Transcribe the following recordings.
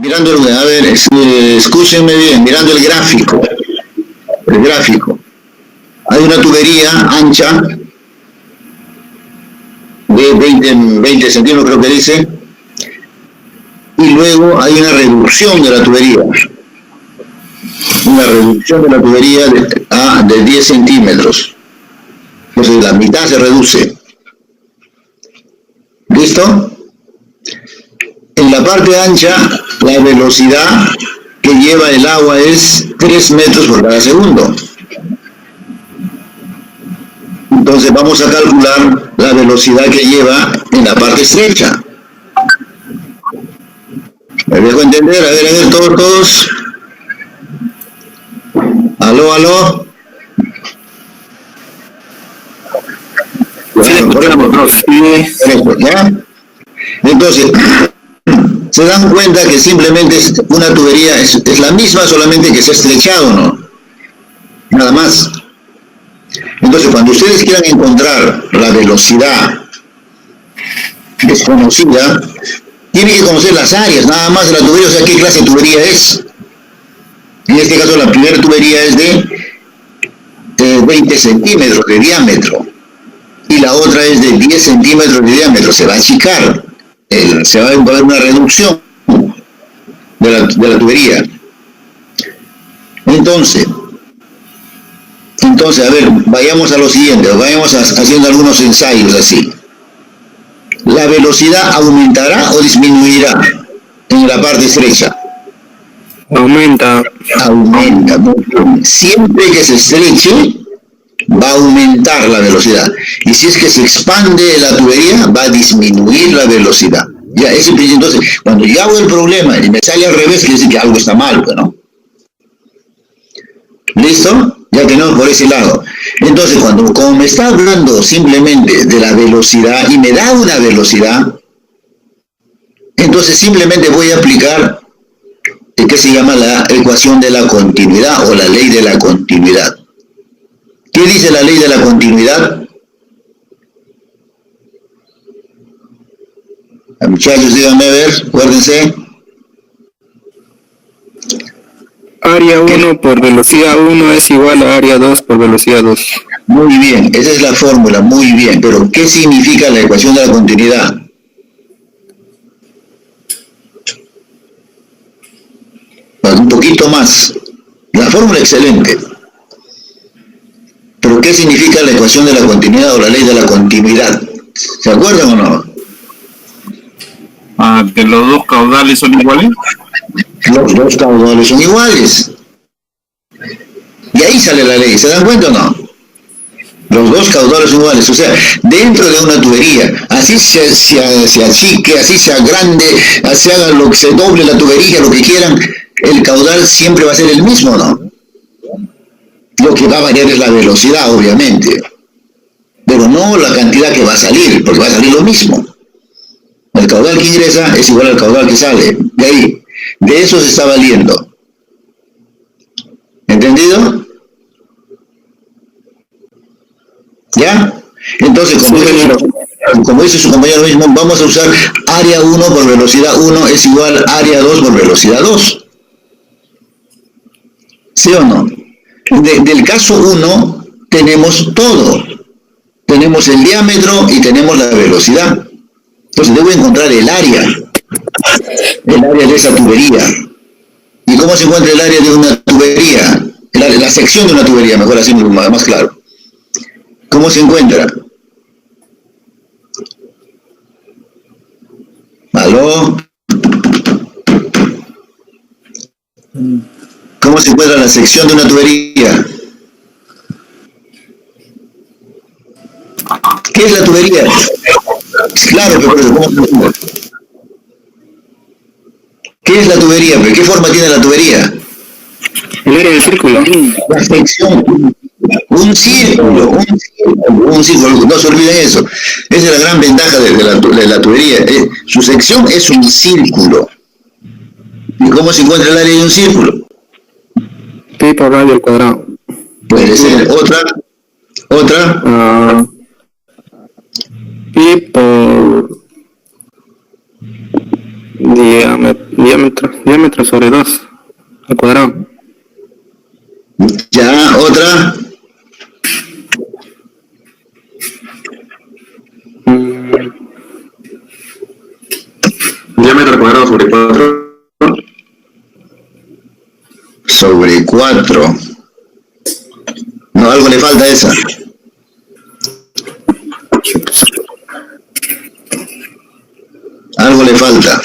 mirando a ver, escúchenme bien, mirando el gráfico. Hay una tubería ancha de 20 centímetros, creo que dice, y luego hay una reducción de la tubería. Una reducción de la tubería de 10 centímetros. Entonces la mitad se reduce. ¿Listo? En la parte ancha, la velocidad que lleva el agua es 3 metros por cada segundo. Entonces vamos a calcular la velocidad que lleva en la parte estrecha. ¿Me dejo entender? A ver, todos. ¿Aló? ¿Ya? Entonces, se dan cuenta que simplemente una tubería es la misma, solamente que se ha estrechado, ¿no? Nada más. Entonces, cuando ustedes quieran encontrar la velocidad desconocida, tienen que conocer las áreas, nada más de la tubería, o sea, qué clase de tubería es. En este caso, la primera tubería es de 20 centímetros de diámetro y la otra es de 10 centímetros de diámetro. Se va a achicar, se va a haber una reducción de la tubería. Entonces, a ver, vayamos a lo siguiente, vayamos haciendo algunos ensayos así. ¿La velocidad aumentará o disminuirá en la parte estrecha? Aumenta. Siempre que se estreche, va a aumentar la velocidad. Y si es que se expande la tubería, va a disminuir la velocidad. Ya, entonces, cuando yo hago el problema y me sale al revés, quiere decir que algo está mal, ¿no? ¿Listo? Ya tenemos por ese lado. Entonces, como me está hablando simplemente de la velocidad y me da una velocidad, entonces simplemente voy a aplicar que se llama la ecuación de la continuidad o la ley de la continuidad. ¿Qué dice la ley de la continuidad? Muchachos, díganme a ver, acuérdense. Área 1 por velocidad 1 es igual a área 2 por velocidad 2. Muy bien, esa es la fórmula, muy bien. Pero, ¿qué significa la ecuación de la continuidad? Un poquito más. La fórmula excelente. Pero, ¿qué significa la ecuación de la continuidad o la ley de la continuidad? ¿Se acuerdan o no? ¿Que los dos caudales son iguales? Los dos caudales son iguales. Y ahí sale la ley, ¿se dan cuenta o no? Los dos caudales son iguales, o sea, dentro de una tubería, así se achique, así sea grande, así haga lo que se doble la tubería, lo que quieran, el caudal siempre va a ser el mismo, ¿no? Lo que va a variar es la velocidad, obviamente, pero no la cantidad que va a salir, porque va a salir lo mismo. El caudal que ingresa es igual al caudal que sale, de ahí. De eso se está valiendo. ¿Entendido? ¿Ya? Entonces, como dice su compañero mismo, vamos a usar área 1 por velocidad 1 es igual a área 2 por velocidad 2. ¿Sí o no? Del caso 1 tenemos todo. Tenemos el diámetro y tenemos la velocidad. Entonces debo encontrar el área de esa tubería. ¿Y cómo se encuentra el área de una tubería? La sección de una tubería, mejor así, más claro. ¿Cómo se encuentra? ¿Aló? ¿Cómo se encuentra la sección de una tubería? ¿Qué es la tubería? Claro, pero ¿cómo se encuentra? ¿Qué es la tubería? ¿Pero qué forma tiene la tubería? El área del círculo. La sección. Un círculo, no se olviden eso. Esa es la gran ventaja de la tubería. Su sección es un círculo. ¿Y cómo se encuentra el área de un círculo? Pi por radio al cuadrado. Puede ser otra. Pi por Diámetro sobre 2 al cuadrado. Ya, otra. Diámetro al cuadrado sobre 4. Sobre 4. No, algo le falta a esa. Algo le falta.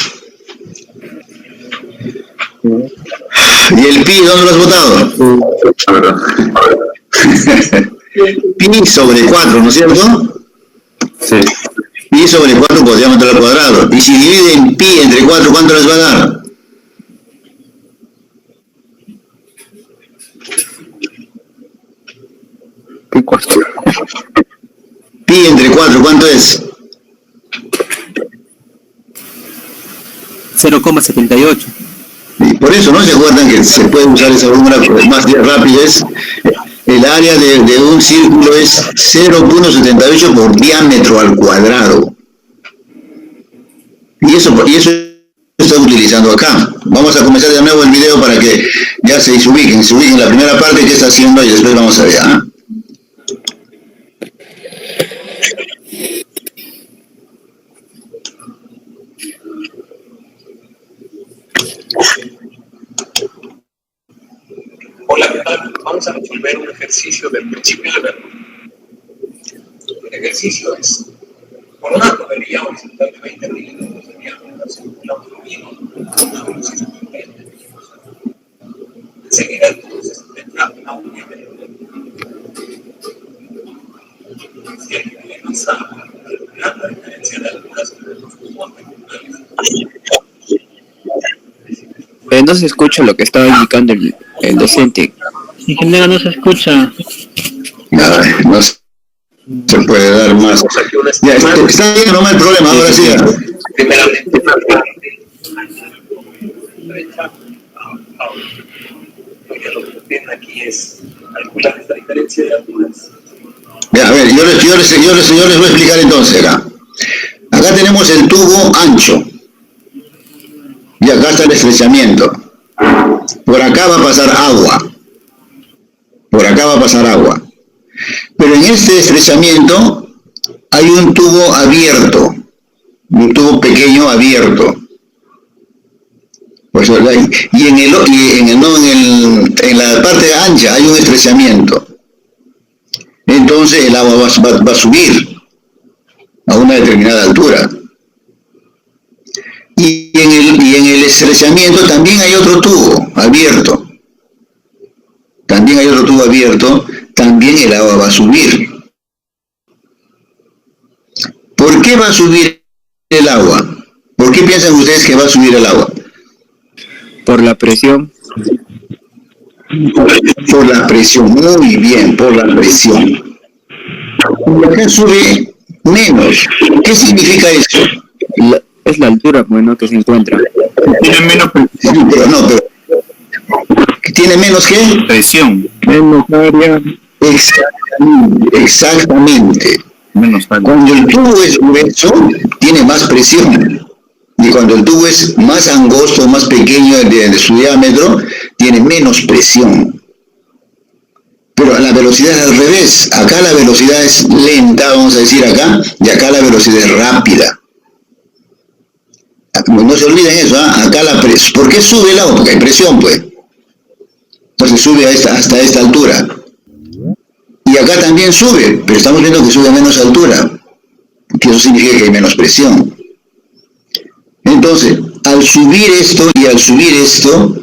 ¿Y el pi dónde lo has botado? Pi sobre 4, ¿no es cierto? Sí. Pi sobre 4 por diámetro al cuadrado. Y si dividen pi entre 4, ¿cuánto les va a dar? Pi 4. Pi entre 4, ¿cuánto es? 0,78. Y por eso no se acuerdan que se puede usar esa fórmula más rápido. Es el área de un círculo es 0,78 por diámetro al cuadrado. Y eso está utilizando acá. Vamos a comenzar de nuevo el video para que ya se ubiquen la primera parte que está haciendo y después vamos a ver. ¿Ah? Hola, ¿qué tal? Vamos a resolver un ejercicio del principio de verbo. El ejercicio es, por una tubería horizontal de 20 milímetros de diámetro, circula un fluido a velocidad de 20 milímetros. Enseguida el tubo se centra a un diámetro de 20. Si el nivel más agua, calcular la diferencia de alturas entre los tubos rectangulares. No se escucha lo que estaba indicando el docente. Ingeniero, no se escucha. No se puede dar más. Ya, está bien, no hay problema, ahora sí. Primeramente, lo que nos piden aquí es calcular esta diferencia de alturas. Ya, a ver, yo les voy a explicar entonces acá. Acá tenemos el tubo ancho. Y acá está el estrechamiento. Por acá va a pasar agua. Por acá va a pasar agua. Pero en este estrechamiento hay un tubo abierto. Un tubo pequeño abierto. Pues, y en la parte ancha hay un estrechamiento. Entonces el agua va a subir a una determinada altura. Y en el estrechamiento también hay otro tubo abierto. También hay otro tubo abierto, también el agua va a subir. ¿Por qué va a subir el agua? ¿Por qué piensan ustedes que va a subir el agua? Por la presión. Por la presión, muy bien, por la presión. Y acá sube menos. ¿Qué significa eso? Es la altura, bueno, que se encuentra. Tiene menos Sí, pero no, pero ¿tiene menos qué? presión. Menos área. Exactamente. Menos área. Cuando el tubo es grueso, tiene más presión. Y cuando el tubo es más angosto, más pequeño de su diámetro, tiene menos presión. Pero la velocidad es al revés. Acá la velocidad es lenta, vamos a decir acá, y acá la velocidad es rápida. No se olviden eso, ¿eh? Acá la presión. ¿Por qué sube el agua? Porque hay presión, pues. Entonces sube hasta esta altura. Y acá también sube, pero estamos viendo que sube a menos altura. Que eso significa que hay menos presión. Entonces, al subir esto y al subir esto,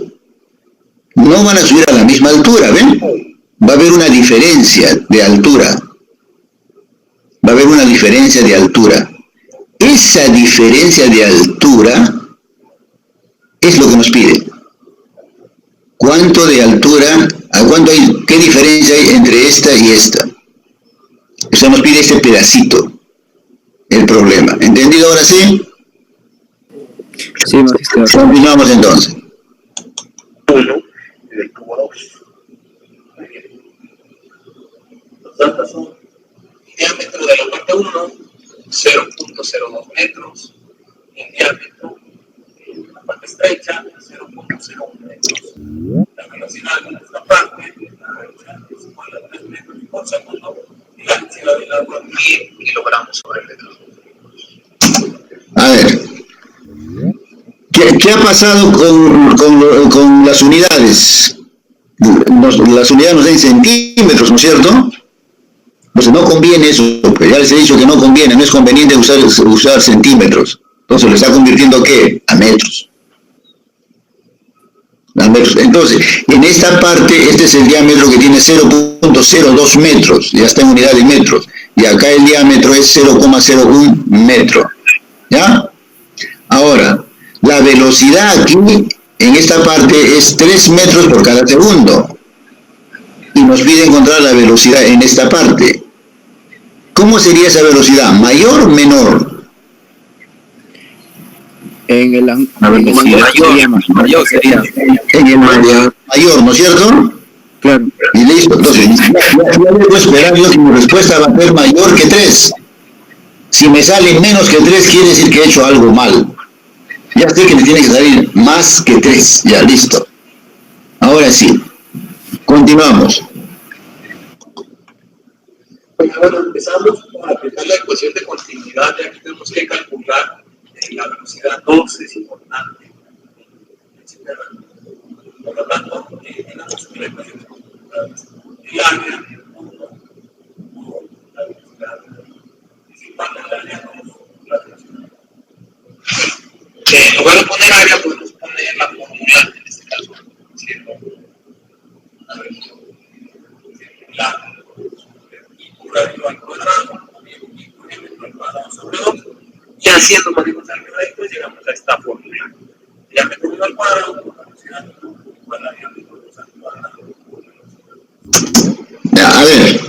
no van a subir a la misma altura, ¿ven? Va a haber una diferencia de altura. Va a haber una diferencia de altura. Esa diferencia de altura es lo que nos pide. ¿Cuánto de altura, qué diferencia hay entre esta y esta? Eso nos pide este pedacito, el problema. ¿Entendido ahora sí? Sí, magistrado. Continuamos entonces. 1 y del tubo 2. Muy bien. Los datos son diámetro de la parte 1, 0.02 metros. En diámetro, en la más estrecha, 0.01 metros. La velocidad en esta parte es igual a 3 metros por segundo y la densidad del agua 1000 kilogramos sobre el metro. A ver, ¿qué ha pasado con las unidades? Las unidades nos den centímetros, ¿no es cierto? Entonces no conviene eso, pero ya les he dicho que no conviene, no es conveniente usar centímetros. Entonces lo está convirtiendo ¿qué? A metros. Entonces, en esta parte, este es el diámetro que tiene 0.02 metros, ya está en unidad de metros, y acá el diámetro es 0,01 metro. ¿Ya? Ahora, la velocidad aquí, en esta parte, es 3 metros por cada segundo. Y nos pide encontrar la velocidad en esta parte. ¿Cómo sería esa velocidad? ¿Mayor o menor? En el mayor sería. En el mayor, ¿no es cierto? Claro. Y listo, entonces, ya debo esperar yo que mi respuesta va a ser mayor que 3. Si me sale menos que 3, quiere decir que he hecho algo mal. Ya sé que me tiene que salir más que 3. Ya, listo. Ahora sí. Continuamos. Bueno, empezamos por aplicar la ecuación de continuidad. Y aquí tenemos que calcular la velocidad 2, es importante. Por lo tanto, tenemos una ecuación de continuidad. El área 1, la velocidad principal del área 2, la velocidad. En lugar de poner área, podemos poner la fórmula, en este caso, siendo una velocidad la radio al cuadrado, diámetro al cuadrado sobre 2, y haciendo manejo algebraicos llegamos a esta fórmula. Diámetro 1 al cuadrado por velocidad igual a diámetro 2 al cuadrado por velocidad. A ver,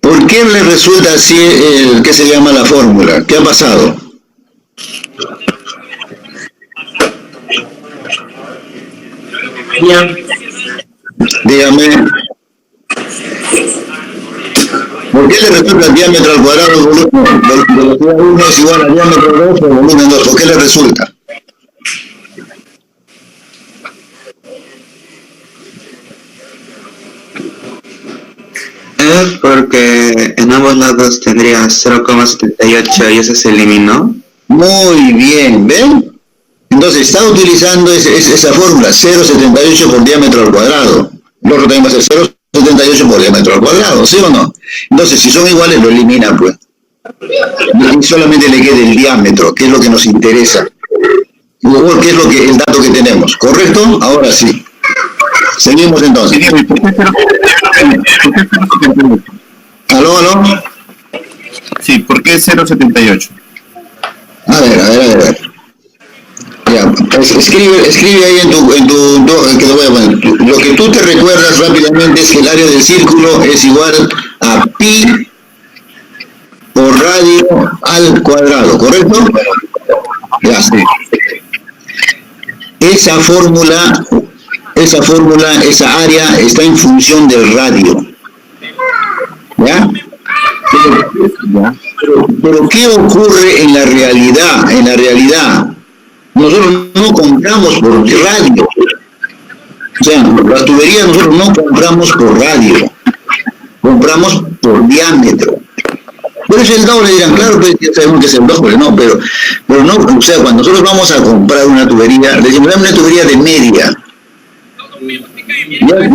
¿por qué le resulta así qué se llama la fórmula? ¿Qué ha pasado? Dígame. ¿Por qué le resulta el diámetro al cuadrado volumen? Velocidad 1 es igual al diámetro 2 por volumen 2. ¿Por qué le resulta? Es porque en ambos lados tendría 0,78 y eso se eliminó. Muy bien, ¿ven? Entonces está utilizando esa fórmula, 0,78 por diámetro al cuadrado. Lo otro también va a ser 0,78 por diámetro al cuadrado, ¿sí o no? Entonces, si son iguales, lo elimina, pues. Y solamente le queda el diámetro, que es lo que nos interesa. Que es el dato que tenemos, ¿correcto? Ahora sí. Seguimos entonces. ¿Aló? Sí, ¿por qué 0,78? A ver. Ya, escribe ahí en tu que te voy a poner. Lo que tú te recuerdas rápidamente es que el área del círculo es igual a pi por radio al cuadrado, ¿correcto? Ya, sí. Esa fórmula, esa área está en función del radio. ¿Ya? Pero ¿qué ocurre en la realidad? Nosotros no compramos por radio. O sea, las tuberías nosotros no compramos por radio. Compramos por diámetro. Por eso el doble dirán, claro, pues ya sabemos que es el doble, no, pero no, o sea, cuando nosotros vamos a comprar una tubería, le decimos, dame una tubería de media.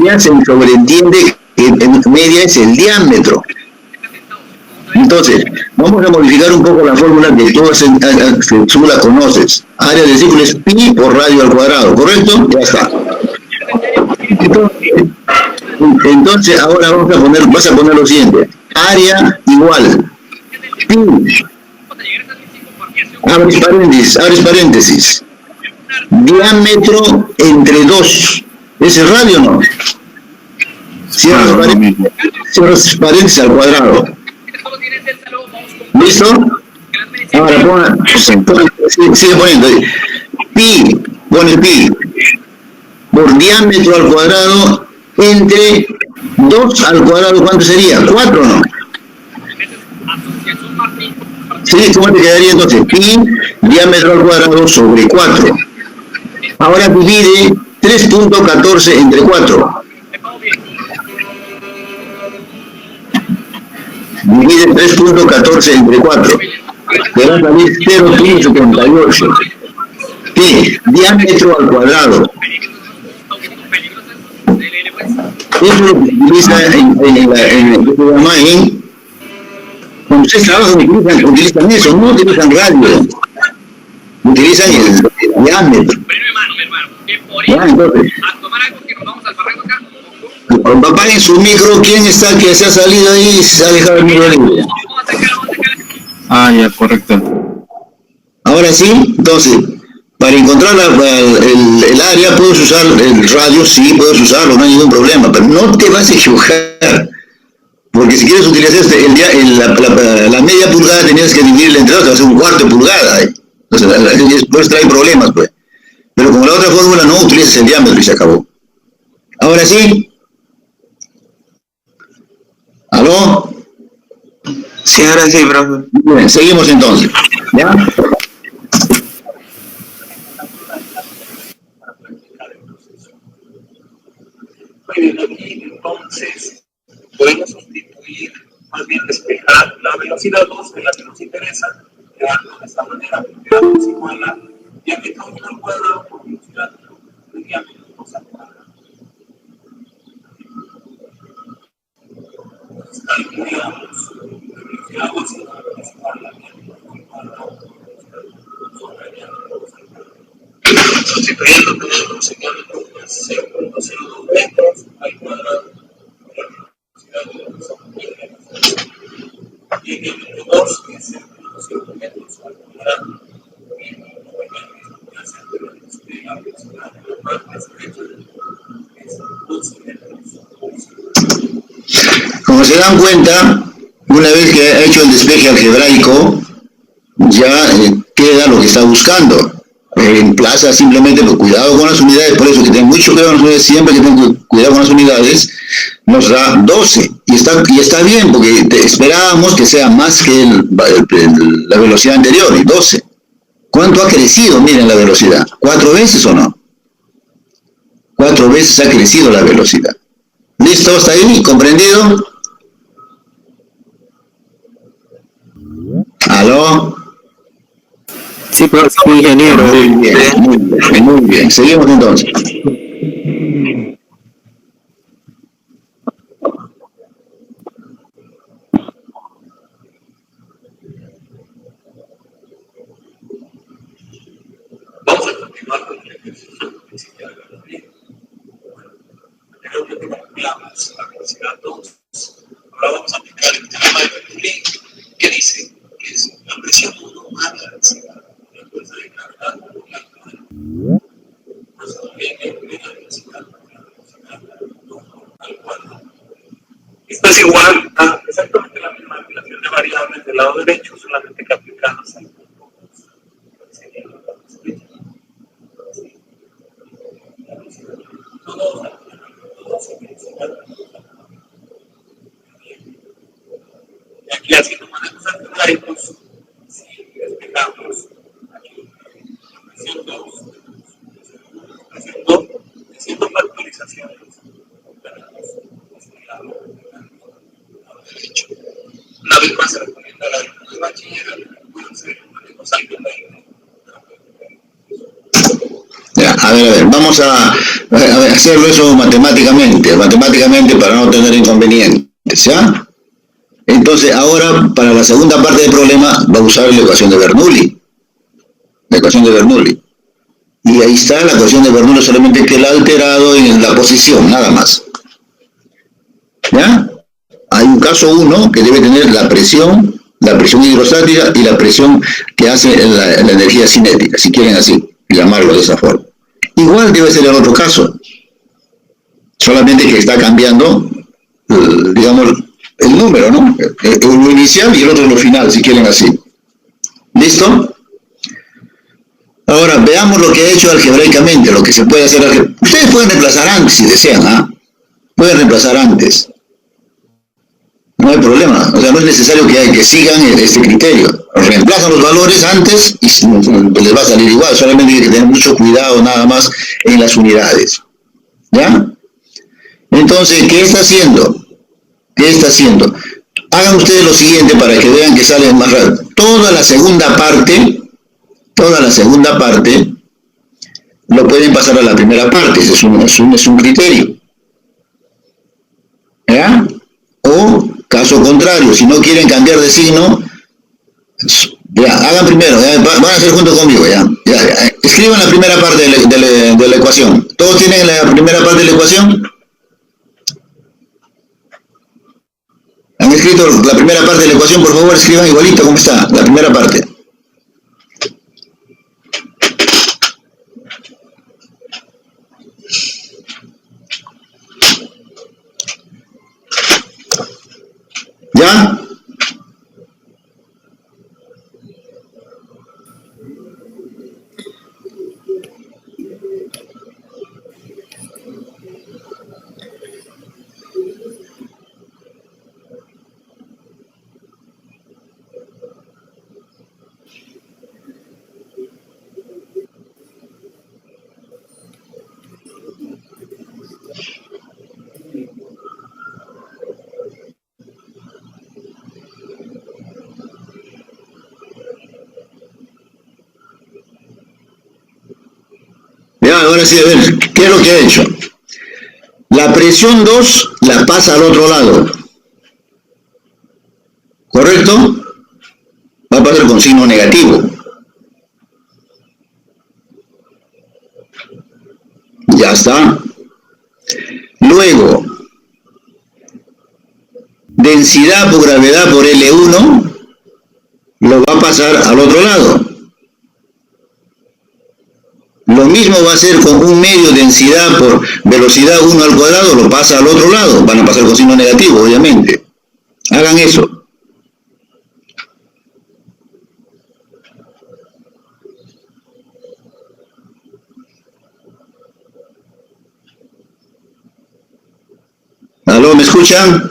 Ya se sobreentiende que media es el diámetro. Entonces, vamos a modificar un poco la fórmula que tú la conoces. Área del círculo es pi por radio al cuadrado, ¿correcto? Ya está. Entonces ahora vas a poner lo siguiente. Área igual. Pi. Abres paréntesis. Diámetro entre 2. ¿Ese es radio o no? Cierras paréntesis al cuadrado. ¿Listo? Ahora sigue poniendo ahí. Pi, pone pi, por diámetro al cuadrado entre 2 al cuadrado, ¿cuánto sería? 4, ¿no? Sí, ¿cómo te quedaría entonces? Pi diámetro al cuadrado sobre 4. Ahora divide 3.14 entre 4. Divide 3.14 entre 4. Te va a salir 0.78. Pi diámetro al cuadrado. Eso es lo que se utiliza en cuando ustedes trabajan utilizan eso, no utilizan radio, utilizan el diámetro. Ya, entonces, apaguen su micro. ¿Quién está que se ha salido ahí y se ha dejado el micro libre? Ah, ya, correcto. Ahora sí, entonces, para encontrar el área puedes usar el radio, sí, puedes usarlo, no hay ningún problema, pero no te vas a equivocar. Porque si quieres utilizar la media pulgada, tenías que dividirla entre dos, te va a ser un cuarto de pulgada. Entonces, después trae problemas, pues. Pero como la otra fórmula no utilizas el diámetro y se acabó. Ahora sí. ¿Aló? Sí, ahora sí, profe. Bien, seguimos entonces. ¿Ya? Muy bien, aquí entonces podemos sustituir, más bien despejar la velocidad 2, que es la que nos interesa, creando de esta manera, velocidad 2 igual a diámetro 1 al cuadrado por velocidad de diámetro 2 al cuadrado. Entonces calculamos la velocidad 2 es igual a diámetro 1 al cuadrado por velocidad sobre diámetro 2 al cuadrado. Sustituyendo tenemos el diámetro 0.02 metros al cuadrado. Y el diámetro 2 es 0.5 metros al cuadrado. Y la velocidad de la parte estrecha es 12 metros. Como se dan cuenta, una vez que ha hecho el despeje algebraico, ya queda lo que está buscando. Reemplaza simplemente, pues, cuidado con las unidades, por eso que tengan mucho cuidado con las unidades, siempre que tengan cuidado con las unidades, nos da 12. Y está bien, porque esperábamos que sea más que la velocidad anterior, y 12. ¿Cuánto ha crecido? Miren la velocidad. ¿4 veces o no? 4 veces ha crecido la velocidad. ¿Listo? ¿Está ahí? ¿Comprendido? ¿Aló? Sí, profe, ingeniero. Muy bien. Seguimos entonces. Vamos a continuar con el ejercicio principal de la ley. Anteriormente calculamos la velocidad 2. Ahora vamos a aplicar el teorema de Bernoulli, que dice que es la presión 1 más la densidad de la fuerza de gravedad por la altura. Pues viene la velocidad por la velocidad 2 al cuadrado. Esto es igual a exactamente la misma relación de variables del lado derecho, solamente que aplicadas al punto 2. Sería la parte estrecha. Aquí haciendo manejos algebraicos, si despejamos aquí la presión 2, haciendo factorizaciones, tenemos este lado derecho. Una vez más se recomienda la de bachillerato, pueden ser manejos algebraicos. Ya, a ver, vamos a hacerlo eso matemáticamente para no tener inconvenientes, ¿ya? Entonces, ahora, para la segunda parte del problema, va a usar la ecuación de Bernoulli. La ecuación de Bernoulli. Y ahí está la ecuación de Bernoulli, solamente que la ha alterado en la posición, nada más. ¿Ya? Hay un caso 1 que debe tener la presión hidrostática y la presión que hace la energía cinética, si quieren así llamarlo de esa forma. Igual debe ser el otro caso, solamente que está cambiando, digamos, el número, ¿no? Uno inicial y el otro lo final, si quieren así. ¿Listo? Ahora, veamos lo que ha hecho algebraicamente, lo que se puede hacer. Ustedes pueden reemplazar antes, si desean, ¿ah? Pueden reemplazar antes. No hay problema, o sea, no es necesario que sigan este criterio. Reemplazan los valores antes y les va a salir igual, solamente hay que tener mucho cuidado nada más en las unidades. ¿Ya? Entonces, ¿qué está haciendo? ¿Qué está haciendo? Hagan ustedes lo siguiente para que vean que sale más rápido. Toda la segunda parte, lo pueden pasar a la primera parte, ese es un criterio. ¿Ya? O, caso contrario, si no quieren cambiar de signo, ya, hagan primero, ya, van a hacer junto conmigo, ya. Escriban la primera parte de la ecuación. ¿Todos tienen la primera parte de la ecuación? ¿Han escrito la primera parte de la ecuación? Por favor, escriban igualito como está, la primera parte. ¿Ya? Ya, ahora sí, a ver, ¿qué es lo que ha hecho? La presión 2 la pasa al otro lado. ¿Correcto? Va a pasar con signo negativo. Ya está. Luego, densidad por gravedad por L1 lo va a pasar al otro lado. Lo mismo va a hacer con un medio densidad por velocidad 1 al cuadrado, lo pasa al otro lado. Van a pasar con signo negativo, obviamente. Hagan eso. ¿Aló, me escuchan?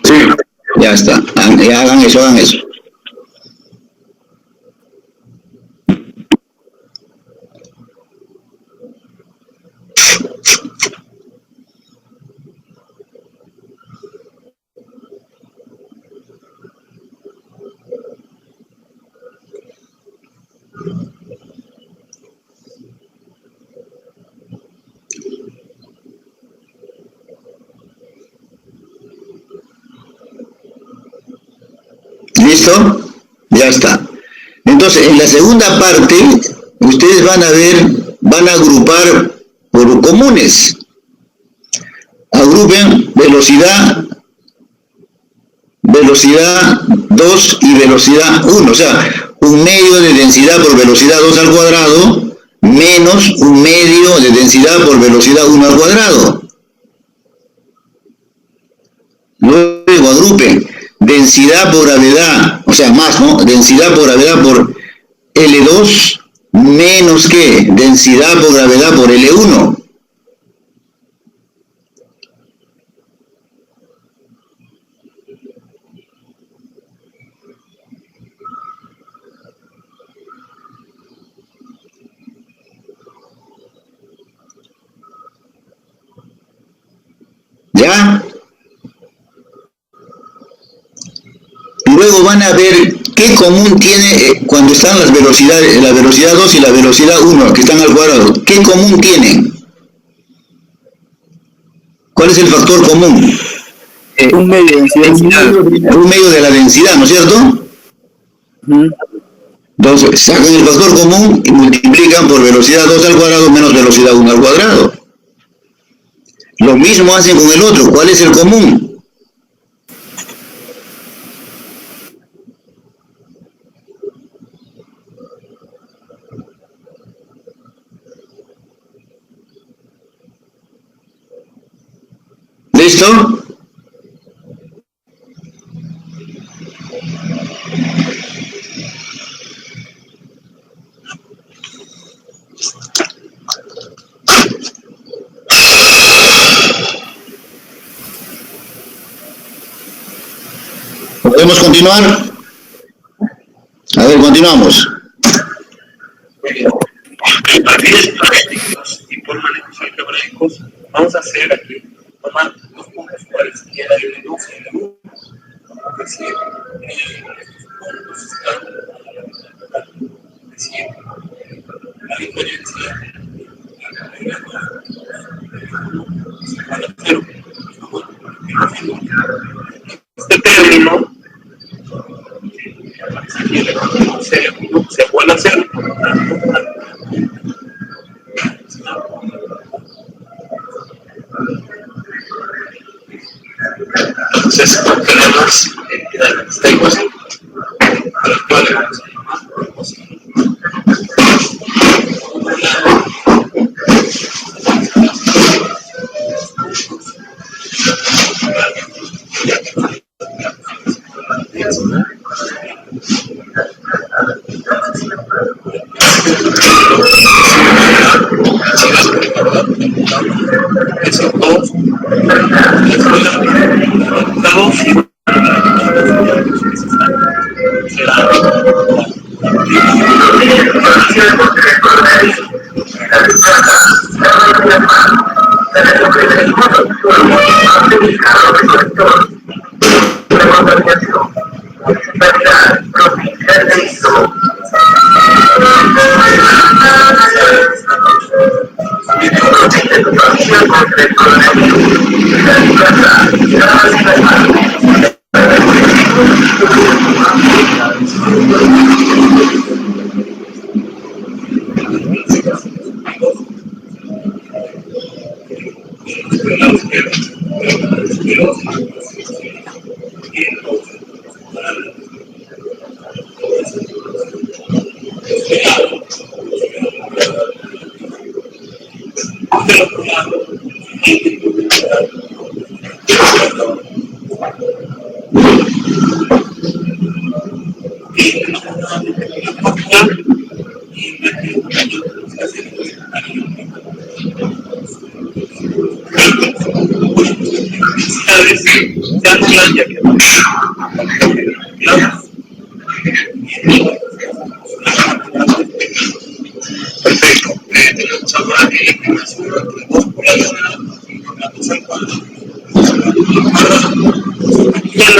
Sí. Ya está. Ya hagan eso, hagan eso. ¿Listo? Ya está. Entonces, en la segunda parte, ustedes van a ver, van a agrupar por comunes. Agrupen velocidad 2 y velocidad 1. O sea, un medio de densidad por velocidad 2 al cuadrado menos un medio de densidad por velocidad 1 al cuadrado. Luego agrupen densidad por gravedad, o sea, más, ¿no? Densidad por gravedad por L2 menos ¿qué? Densidad por gravedad por L1. ¿Ya? Luego van a ver qué común tiene cuando están las velocidades, la velocidad 2 y la velocidad 1, que están al cuadrado. ¿Qué común tienen? ¿Cuál es el factor común? Un medio de densidad. Un medio de la densidad, ¿no es cierto? Entonces, sacan el factor común y multiplican por velocidad 2 al cuadrado menos velocidad 1 al cuadrado. Lo mismo hacen con el otro. ¿Cuál es el común? ¿Listo? ¿Podemos continuar? A ver, continuamos. Para fines prácticos y por manejos algebraicos, vamos a hacer aquí, tomar los puntos cuales queda el de 2 y el de 1. Es decir, estos puntos están, es decir, la diferencia este término se vuelve a hacer. Entonces, tenemos esta ecuación a la cual le vamos a llamar proposición. Esos dos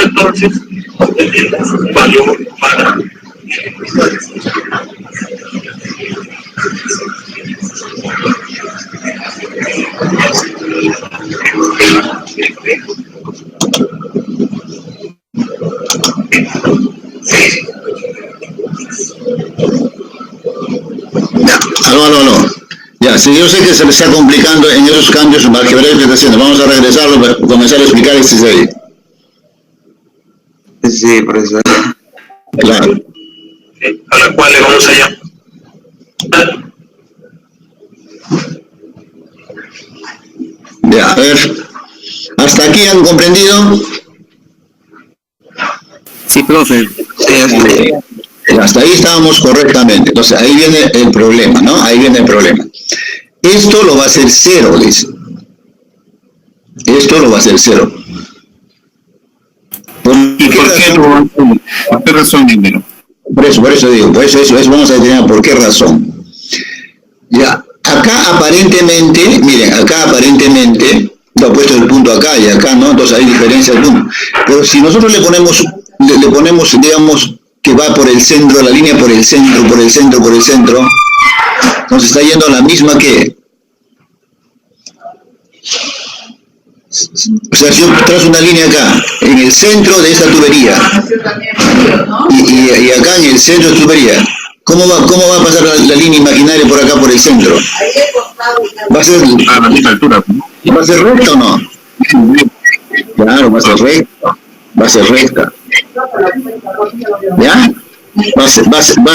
entonces el valor para No. Ya, si yo sé que se me está complicando en esos cambios algebraicos que está haciendo, vamos a regresarlo para comenzar a explicar este serie. Sí, profesor. Claro. a la cual le vamos a llamar. Ya, a ver. ¿Hasta aquí han comprendido? Sí, profe. Hasta ahí estábamos correctamente. Entonces, ahí viene el problema, ¿no? Ahí viene el problema. Esto lo va a hacer cero, dice. Esto lo va a hacer cero. ¿Y por qué razón, dinero? Por eso digo, por eso vamos a determinar por qué razón. Ya, acá aparentemente, miren, lo he puesto el punto acá y acá, ¿no? Entonces hay diferencia de punto. Pero si nosotros le ponemos, digamos, que va por el centro, la línea por el centro, entonces está yendo a la misma que... O sea, si yo trazo una línea acá, en el centro de esta tubería, y acá en el centro de esta tubería, ¿cómo va a pasar la línea imaginaria por acá, por el centro? ¿Va a ser A la misma altura. ¿Va a ser recta o no? Claro, va a ser recta. ¿Ya? Va a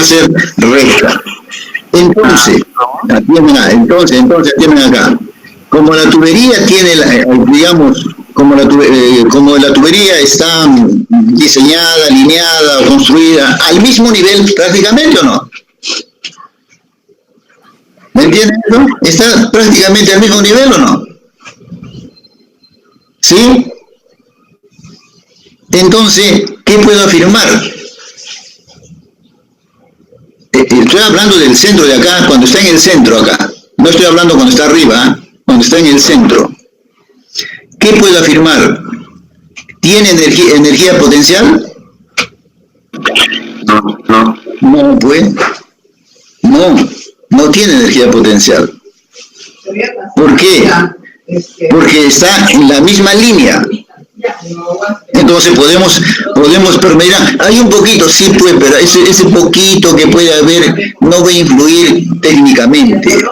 ser recta. Entonces, atienden acá. Como la tubería tiene, digamos, como la tubería está diseñada, alineada, construida al mismo nivel prácticamente, ¿o no? ¿Me entienden eso? ¿Está prácticamente al mismo nivel o no? ¿Sí? Entonces, ¿qué puedo afirmar? Estoy hablando del centro de acá, cuando está en el centro acá. No estoy hablando cuando está arriba, cuando está en el centro. ¿Qué puedo afirmar? ¿Tiene energía potencial? No, pues. No tiene energía potencial. ¿Por qué? Porque está en la misma línea. Entonces podemos permitir, hay un poquito, sí, pues, pero ese poquito que puede haber no va a influir técnicamente.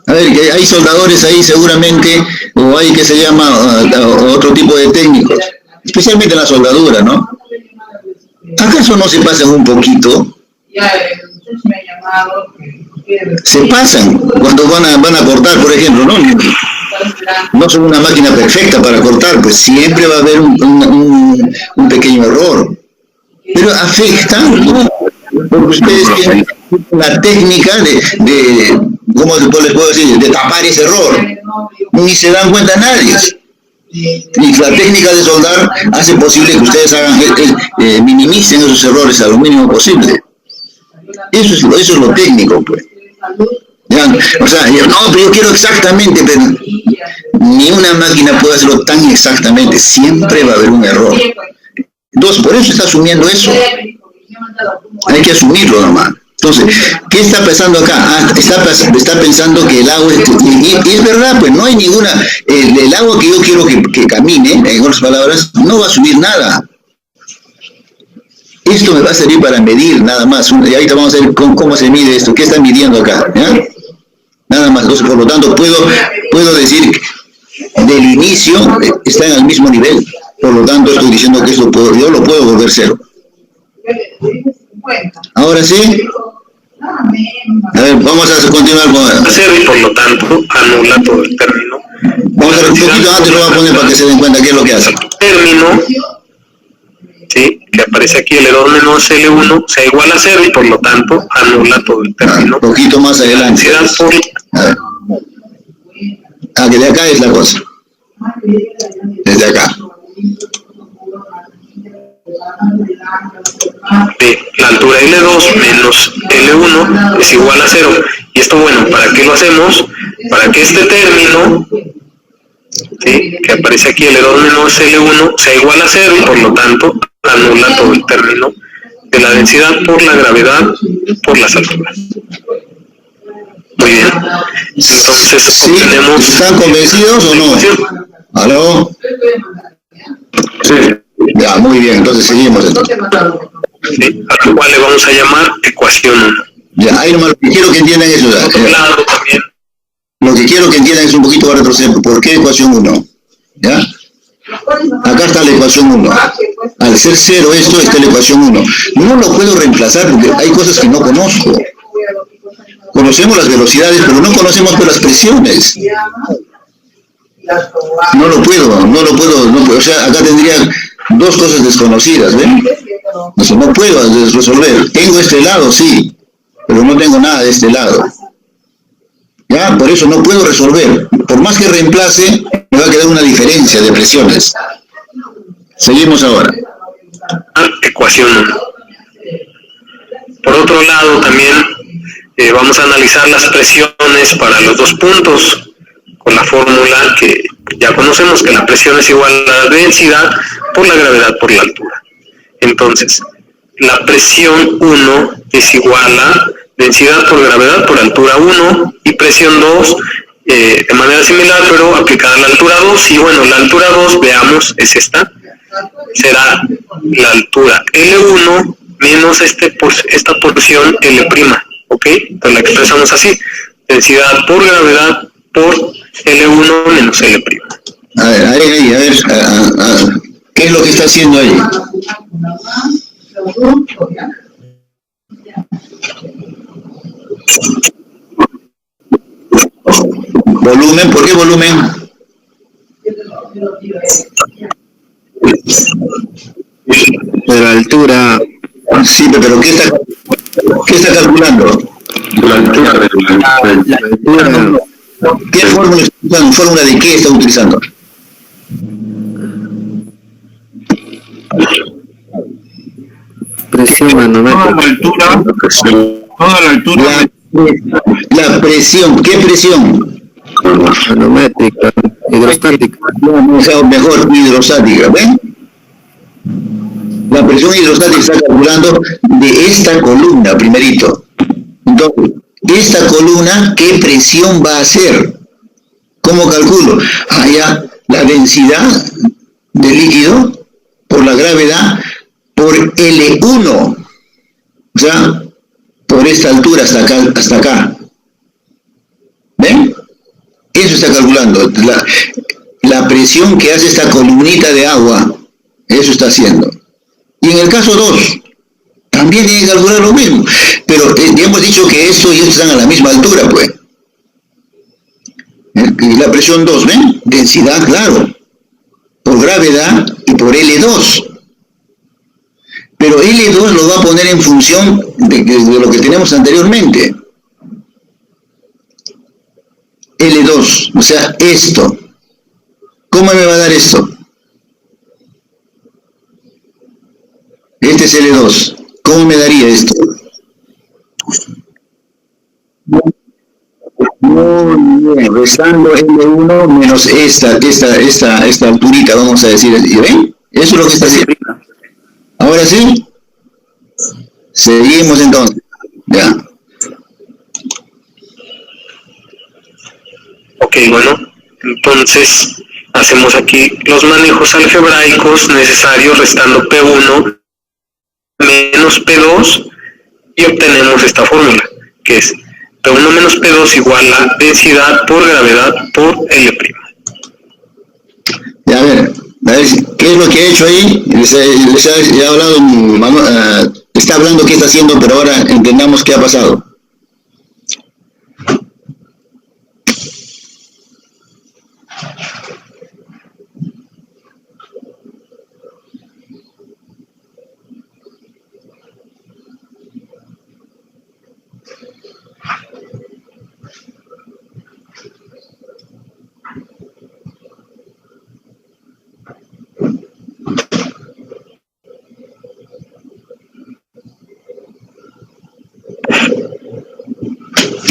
A ver, que hay soldadores ahí seguramente, o hay que se llama otro tipo de técnicos, especialmente en la soldadura, ¿no? ¿Acaso no se pasan un poquito? Se pasan cuando van a cortar, por ejemplo, ¿no? No son una máquina perfecta para cortar, pues siempre va a haber un pequeño error. Pero afecta, ¿no? Porque ustedes tienen la técnica de ¿cómo les puedo decir? De tapar ese error. Ni se dan cuenta nadie. Y la técnica de soldar hace posible que ustedes minimicen esos errores a lo mínimo posible. Eso es lo técnico, pues. Ya, o sea, no, pero yo quiero exactamente, pero ni una máquina puede hacerlo tan exactamente, siempre va a haber un error. Entonces, por eso está asumiendo eso. Hay que asumirlo nomás. Entonces, ¿qué está pensando acá? Está pensando que el agua, y es verdad, pues no hay ninguna, el agua que yo quiero que camine, en otras palabras, no va a subir nada. Esto me va a servir para medir nada más. Y ahorita vamos a ver cómo se mide esto, qué está midiendo acá, ¿ya? Nada más. Entonces, por lo tanto, puedo decir que del inicio está en el mismo nivel. Por lo tanto, estoy diciendo que esto yo lo puedo volver cero. Ahora sí. A ver, vamos a continuar con cero y por lo tanto anula todo el término. Vamos a ver un poquito antes, lo voy a poner para que se den cuenta qué es lo que hace. Término, ¿sí? Que aparece aquí el error menos L1 sea igual a 0 y por lo tanto anula todo el término. Un poquito más adelante. A ver. Que de acá es la cosa. Desde acá. La altura L2 menos L1 es igual a 0. Y esto, bueno, ¿para qué lo hacemos? Para que este término, ¿sí? Que aparece aquí el error menos L1 sea igual a 0 y por lo tanto anula todo el término de la densidad por la gravedad por las alturas. Muy bien. Entonces, ¿sí? obtenemos... ¿Están convencidos o no? ¿Aló? Sí. Ya, muy bien, entonces seguimos. ¿Sí? A lo cual le vamos a llamar ecuación 1. Ya, ahí nomás, lo que quiero que entiendan eso. Claro, también. Lo que quiero que entiendan es un poquito para retroceder. ¿Por qué ecuación 1? ¿Ya? Acá está la ecuación 1. Al ser 0 esto, está la ecuación 1. No lo puedo reemplazar porque hay cosas que no conozco. Conocemos las velocidades, pero no conocemos las presiones. No lo puedo. O sea, acá tendría dos cosas desconocidas, ¿ven? O sea, no puedo resolver. Tengo este lado, sí, pero no tengo nada de este lado. ¿Ya? Por eso no puedo resolver. Por más que reemplace, me va a quedar una diferencia de presiones. Seguimos ahora. Ecuación 1. Por otro lado, también vamos a analizar las presiones para los dos puntos con la fórmula que ya conocemos, que la presión es igual a la densidad por la gravedad por la altura. Entonces, la presión 1 es igual a densidad por gravedad por altura 1 y presión 2 de manera similar, pero aplicada a la altura 2. Y bueno, la altura 2, veamos, es esta. Será la altura L1 menos esta porción L', ¿ok? Entonces la expresamos así: densidad por gravedad por L1 menos L'. A ver, ¿qué es lo que está haciendo ahí? Volumen, ¿por qué volumen? De la altura. Sí, pero ¿qué está calculando? La altura de La altura. ¿Qué fórmula está usando? ¿Fórmula de qué está utilizando? presión Toda la manométrica. altura, toda la altura. La presión, ¿qué presión? Manométrica, hidrostática. Mejor hidrostática, ¿ven? La presión hidrostática está calculando de esta columna, primerito. Entonces, esta columna, ¿qué presión va a hacer? ¿Cómo calculo? Ya la densidad del líquido por la gravedad por L1. O sea, por esta altura hasta acá. ¿Ven? Eso está calculando. La presión que hace esta columnita de agua, eso está haciendo. Y en el caso 2, también tiene que calcular lo mismo. Pero ya hemos dicho que esto y esto están a la misma altura, pues. Y la presión 2, ¿ven? Densidad, claro. Por gravedad y por L2. Pero L2 lo va a poner en función de lo que tenemos anteriormente. L2, o sea, esto. ¿Cómo me va a dar esto? Este es L2. ¿Cómo me daría esto? Muy bien, restando L1 menos esta alturita, vamos a decir. ¿Ven? Eso es lo que está haciendo. Ahora sí. Seguimos entonces. Ya. Ok, bueno, entonces hacemos aquí los manejos algebraicos necesarios restando P1 menos P2 y obtenemos esta fórmula, que es P1 menos P2 igual a densidad por gravedad por L'. Ya, a ver, ¿qué es lo que he hecho ahí? Les he hablado, está hablando qué está haciendo, pero ahora entendamos qué ha pasado.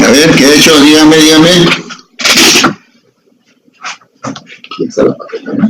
A ver, ¿qué he hecho? Dígame. Aquí está la página, ¿no?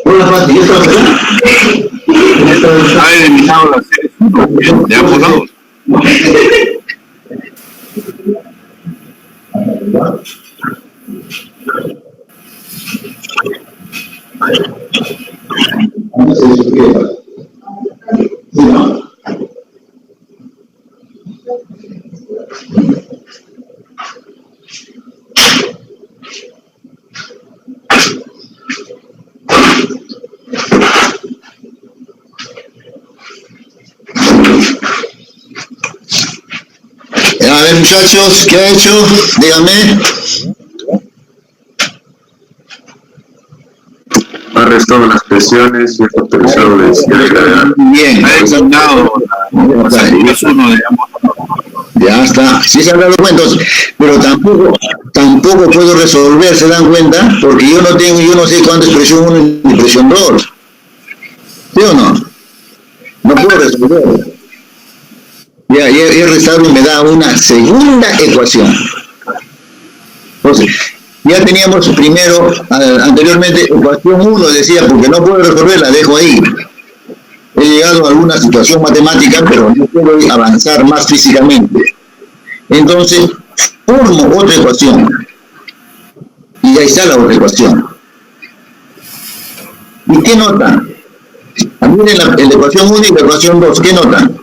Hola, Pati, ¿ya estás acá? Ha eliminado las series de ambos lados. A ver, muchachos, ¿qué ha hecho? Díganme. Ha restado las presiones y ha factorizado la densidad de gravedad. Bien. Ha eliminado las series 1 de ambos lados. Ya está. Sí se han dado cuenta, pero tampoco puedo resolver, ¿se dan cuenta? Porque yo no sé cuánto es presión 1 y presión 2. ¿Sí o no? No puedo resolver. Ya he restado y me da una segunda ecuación. Entonces, ya teníamos primero, anteriormente, ecuación 1, decía, porque no puedo resolverla, dejo ahí. He llegado a alguna situación matemática, pero no puedo avanzar más físicamente. Entonces, formo otra ecuación. Y ahí está la otra ecuación. ¿Y qué notan? Miren la ecuación 1 y la ecuación 2, ¿qué notan?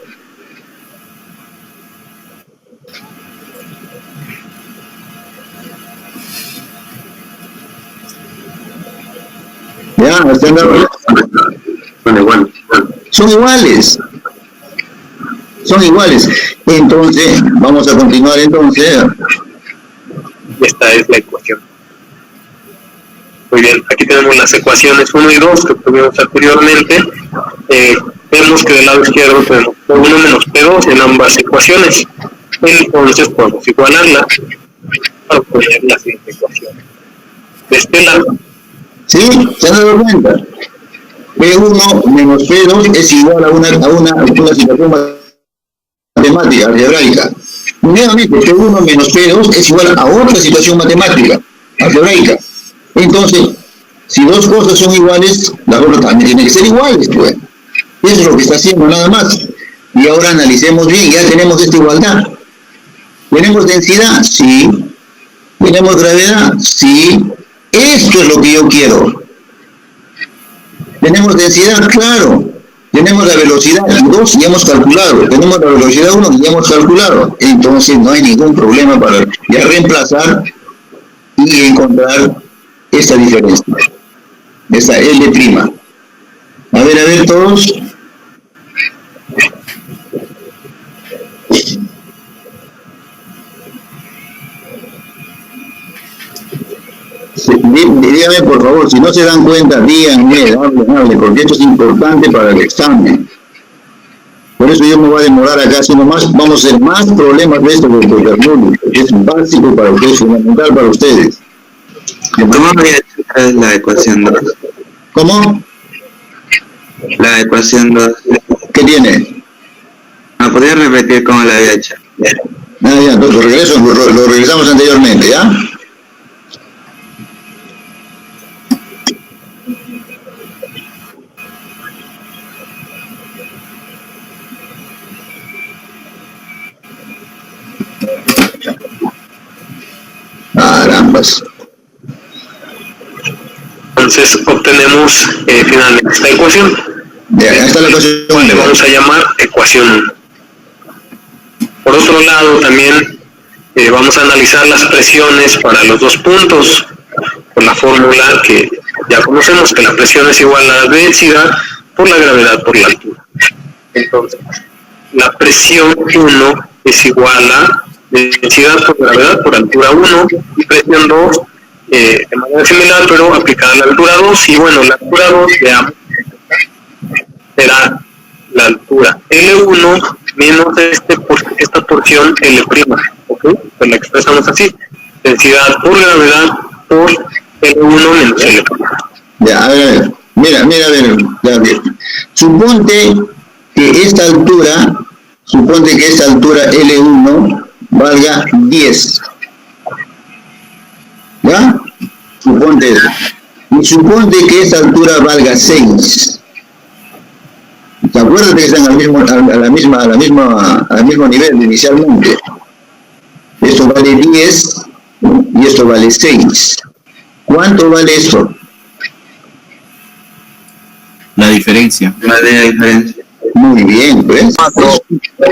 Ya, ¿Se han dado? Son iguales. Son iguales. Son iguales. Entonces, vamos a continuar entonces. Esta es la ecuación. Muy bien, aquí tenemos las ecuaciones 1 y 2 que tuvimos anteriormente. Vemos que del lado izquierdo tenemos P1 menos P2 en ambas ecuaciones. Entonces podemos igualarlas para obtener la siguiente ecuación. De este lado. ¿Sí? ¿Se han dado cuenta? P1 menos P2 es igual a una situación matemática, algebraica. Nuevamente, P1 menos P2 es igual a otra situación matemática, algebraica. Entonces, si dos cosas son iguales, las otras también tienen que ser iguales, pues. Eso es lo que está haciendo, nada más. Y ahora analicemos bien, ya tenemos esta igualdad. ¿Tenemos densidad? Sí. ¿Tenemos gravedad? Sí. Esto es lo que yo quiero. ¿Tenemos densidad? Claro. Tenemos la velocidad 2 y hemos calculado. Tenemos la velocidad 1 y hemos calculado. Entonces no hay ningún problema para ya reemplazar y encontrar esta diferencia. Esta L'. A ver todos. Dígame por favor, si no se dan cuenta, díganme, hablen, porque esto es importante para el examen. Por eso yo me voy a demorar acá haciendo más, vamos a hacer más problemas de esto que es básico para ustedes, fundamental para ustedes. ¿Cómo voy a checar la ecuación 2? ¿Cómo? La ecuación 2. ¿Qué tiene? ¿Me podría repetir cómo la había hecho? Ya, entonces lo regresamos anteriormente, ¿ya? Carambas. Entonces obtenemos finalmente esta ecuación. Ya está la ecuación. Le vamos a llamar ecuación 1. Por otro lado, también vamos a analizar las presiones para los dos puntos con la fórmula que ya conocemos, que la presión es igual a la densidad por la gravedad por la altura. Entonces, la presión 1 es igual a densidad por gravedad por altura 1 y presión 2 de manera similar, pero aplicada a la altura 2. Y bueno, la altura 2 veamos será la altura L1 menos esta porción L', ¿ok? Pues la expresamos así: densidad por gravedad por L1 menos L'. Ya, a ver, mira, suponte que esta altura L1 valga 10. ¿Ya? Suponte eso. Y suponte que esta altura valga 6. ¿Te acuerdas que están al mismo nivel inicialmente? Esto vale 10 y esto vale 6. ¿Cuánto vale esto? La diferencia. Muy bien, pues.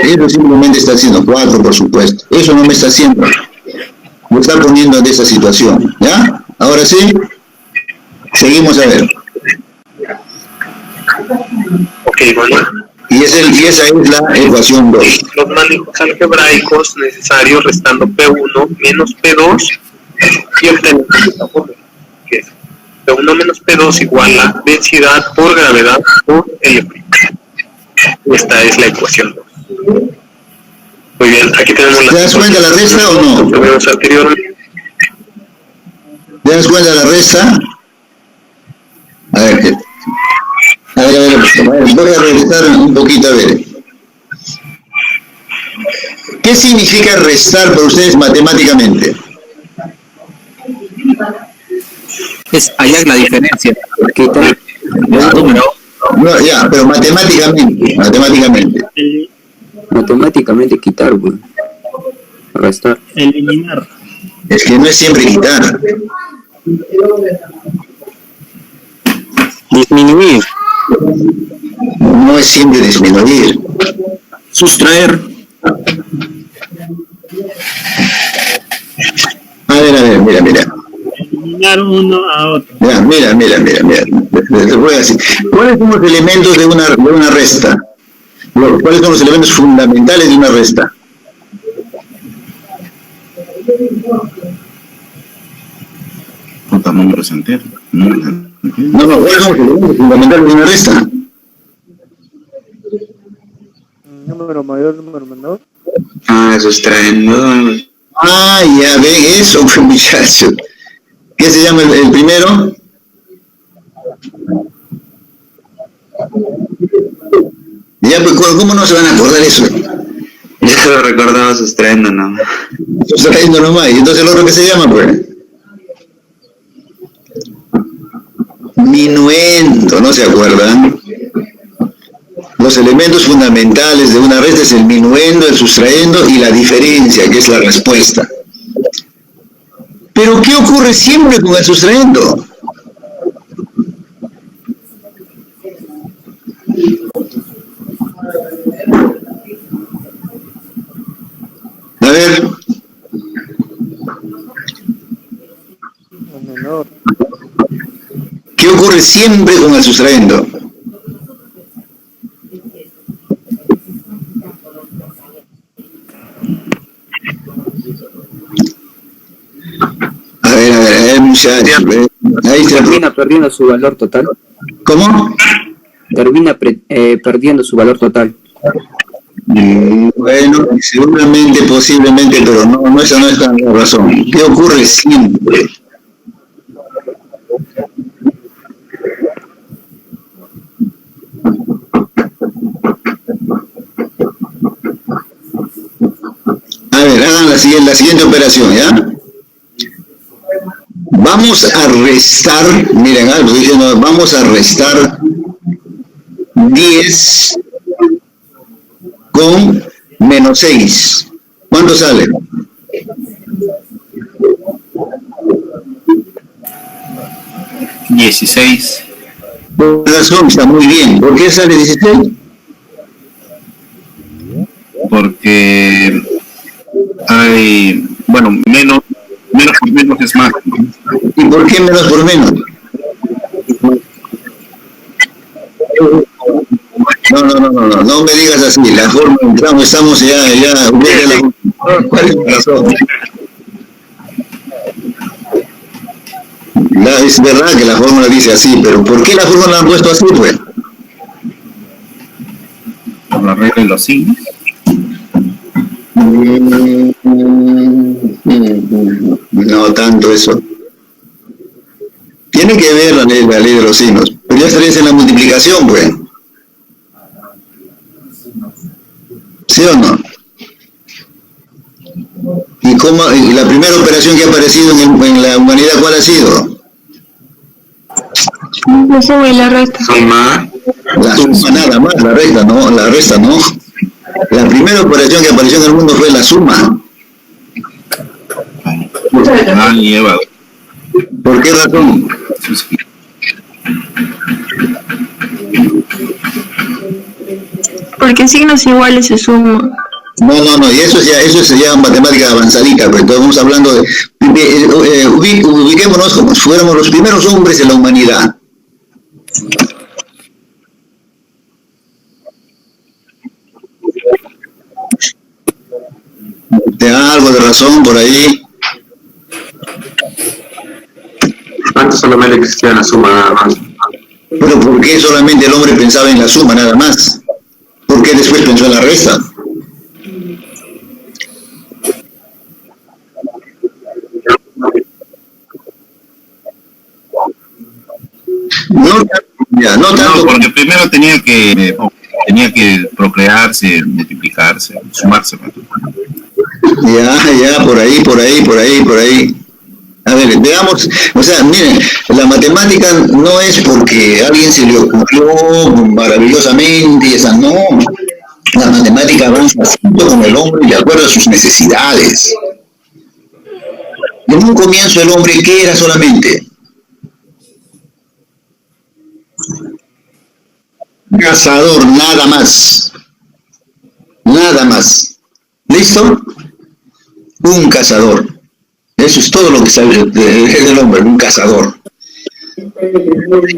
Eso simplemente está haciendo 4, por supuesto. Eso no me está haciendo. Me está poniendo en esa situación. ¿Ya? Ahora sí. Seguimos a ver. Ok, bueno. Y esa es la ecuación 2. Los manejos algebraicos necesarios restando P1 menos P2 y obtenemos esta fórmula, que es P1 menos P2 igual a densidad por gravedad por L'. Esta es la ecuación 2. Muy bien, aquí tenemos la... ¿Te das cuenta la resta o no? Tuvimos anteriormente. ¿Te das cuenta la resta? A ver, voy a regresar un poquito a ver. ¿Qué significa restar para ustedes matemáticamente? Es hallar la diferencia. Quitar un número. No, ya, pero matemáticamente. Matemáticamente quitar, güey. Restar. Eliminar. Es que no es siempre quitar. Disminuir. No es siempre disminuir. Sustraer. A ver, mira. Eliminar uno a otro. Mira. les voy a decir. ¿Cuáles son los elementos de una resta? ¿Cuáles son los elementos fundamentales de una resta? Números enteros. No, ¿cuáles son los elementos fundamentales de una resta? Número mayor, número menor. Eso es tremendo. Ya ven eso, muchachos. ¿Qué se llama el primero? Ya, pues, ¿cómo no se van a acordar eso? Ya lo recordaba sustrayendo, ¿no? Sustrayendo nomás. ¿Y entonces el otro qué se llama, pues? Minuendo, ¿no se acuerdan? Los elementos fundamentales de una resta es el minuendo, el sustrayendo y la diferencia, que es la respuesta. Pero ¿qué ocurre siempre con el sustrayendo? A ver. ¿Qué ocurre siempre con el sustrayendo? A ver, muchachos. Ahí termina perdiendo su valor total. ¿Cómo? Termina perdiendo su valor total. Bueno, seguramente, posiblemente, pero no, esa no es la razón. ¿Qué ocurre siempre? A ver, hagan la siguiente operación, ¿ya? Vamos a restar, miren, algo diciendo, vamos a restar 10 con menos 6. ¿Cuánto sale? 16. Por razón, está muy bien. ¿Por qué sale 16? Porque hay, bueno, menos por menos es más. ¿Y por qué menos por menos? No me digas así, la forma estamos ya, ¿cuál es la razón? Es verdad que la fórmula dice así, pero ¿por qué la fórmula la han puesto así, pues? Por la regla de los signos. No tanto eso. Tiene que ver la ley de los signos, pero ya estarías en la multiplicación, pues. ¿Sí o no? ¿Y la primera operación que ha aparecido en la humanidad, cuál ha sido? La suma y la resta. La suma nada más, la resta no. La primera operación que apareció en el mundo fue la suma. ¿Por qué razón? Porque signos iguales se suman. No, y eso es ya matemática avanzadita, pues estamos hablando de ubiquémonos como si fuéramos los primeros hombres en la humanidad. ¿Te da algo de razón por ahí? Antes solamente existía la suma nada más. Pero ¿por qué solamente el hombre pensaba en la suma nada más? ¿Por qué después pensó en la resta? No tanto. Porque primero tenía que procrearse, multiplicarse, sumarse. Ya, por ahí. A ver, veamos, o sea, miren, la matemática no es porque a alguien se le ocurrió maravillosamente, no. La matemática avanza junto con el hombre de acuerdo a sus necesidades. En un comienzo el hombre, ¿qué era solamente? Cazador, nada más. ¿Listo? Un cazador. Eso es todo lo que sabe del hombre, un cazador.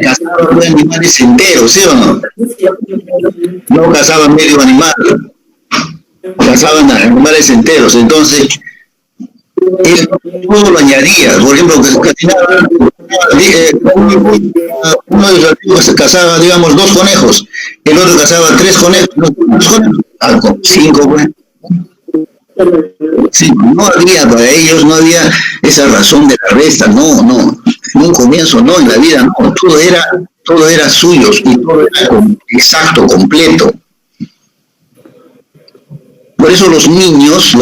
cazaban animales enteros, ¿sí o no? No cazaban medio animal, cazaban animales enteros. Entonces, él todo lo añadía. Por ejemplo, uno de los amigos cazaba, digamos, 2 conejos, el otro cazaba 3 conejos, 5, bueno. Sí, no había para ellos, no había esa razón de la resta, no, en un comienzo no, en la vida no, todo era suyo y todo era exacto, completo. Por eso los niños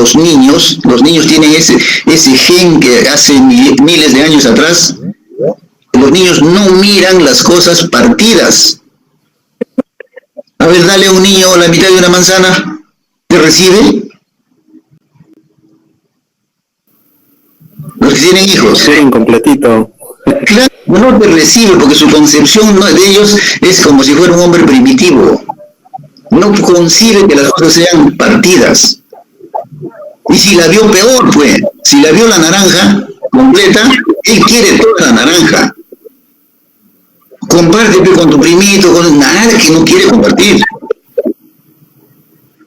tienen ese gen que hace miles de años atrás. Los niños no miran las cosas partidas. A ver, dale a un niño la mitad de una manzana, ¿te recibe? Los que tienen hijos. Sí, incompletito. Claro, no te recibe porque su concepción de ellos es como si fuera un hombre primitivo. No concibe que las cosas sean partidas. Y si la vio peor, pues, si la vio la naranja completa, él quiere toda la naranja. Compártete con tu primito, con nada que no quiere compartir.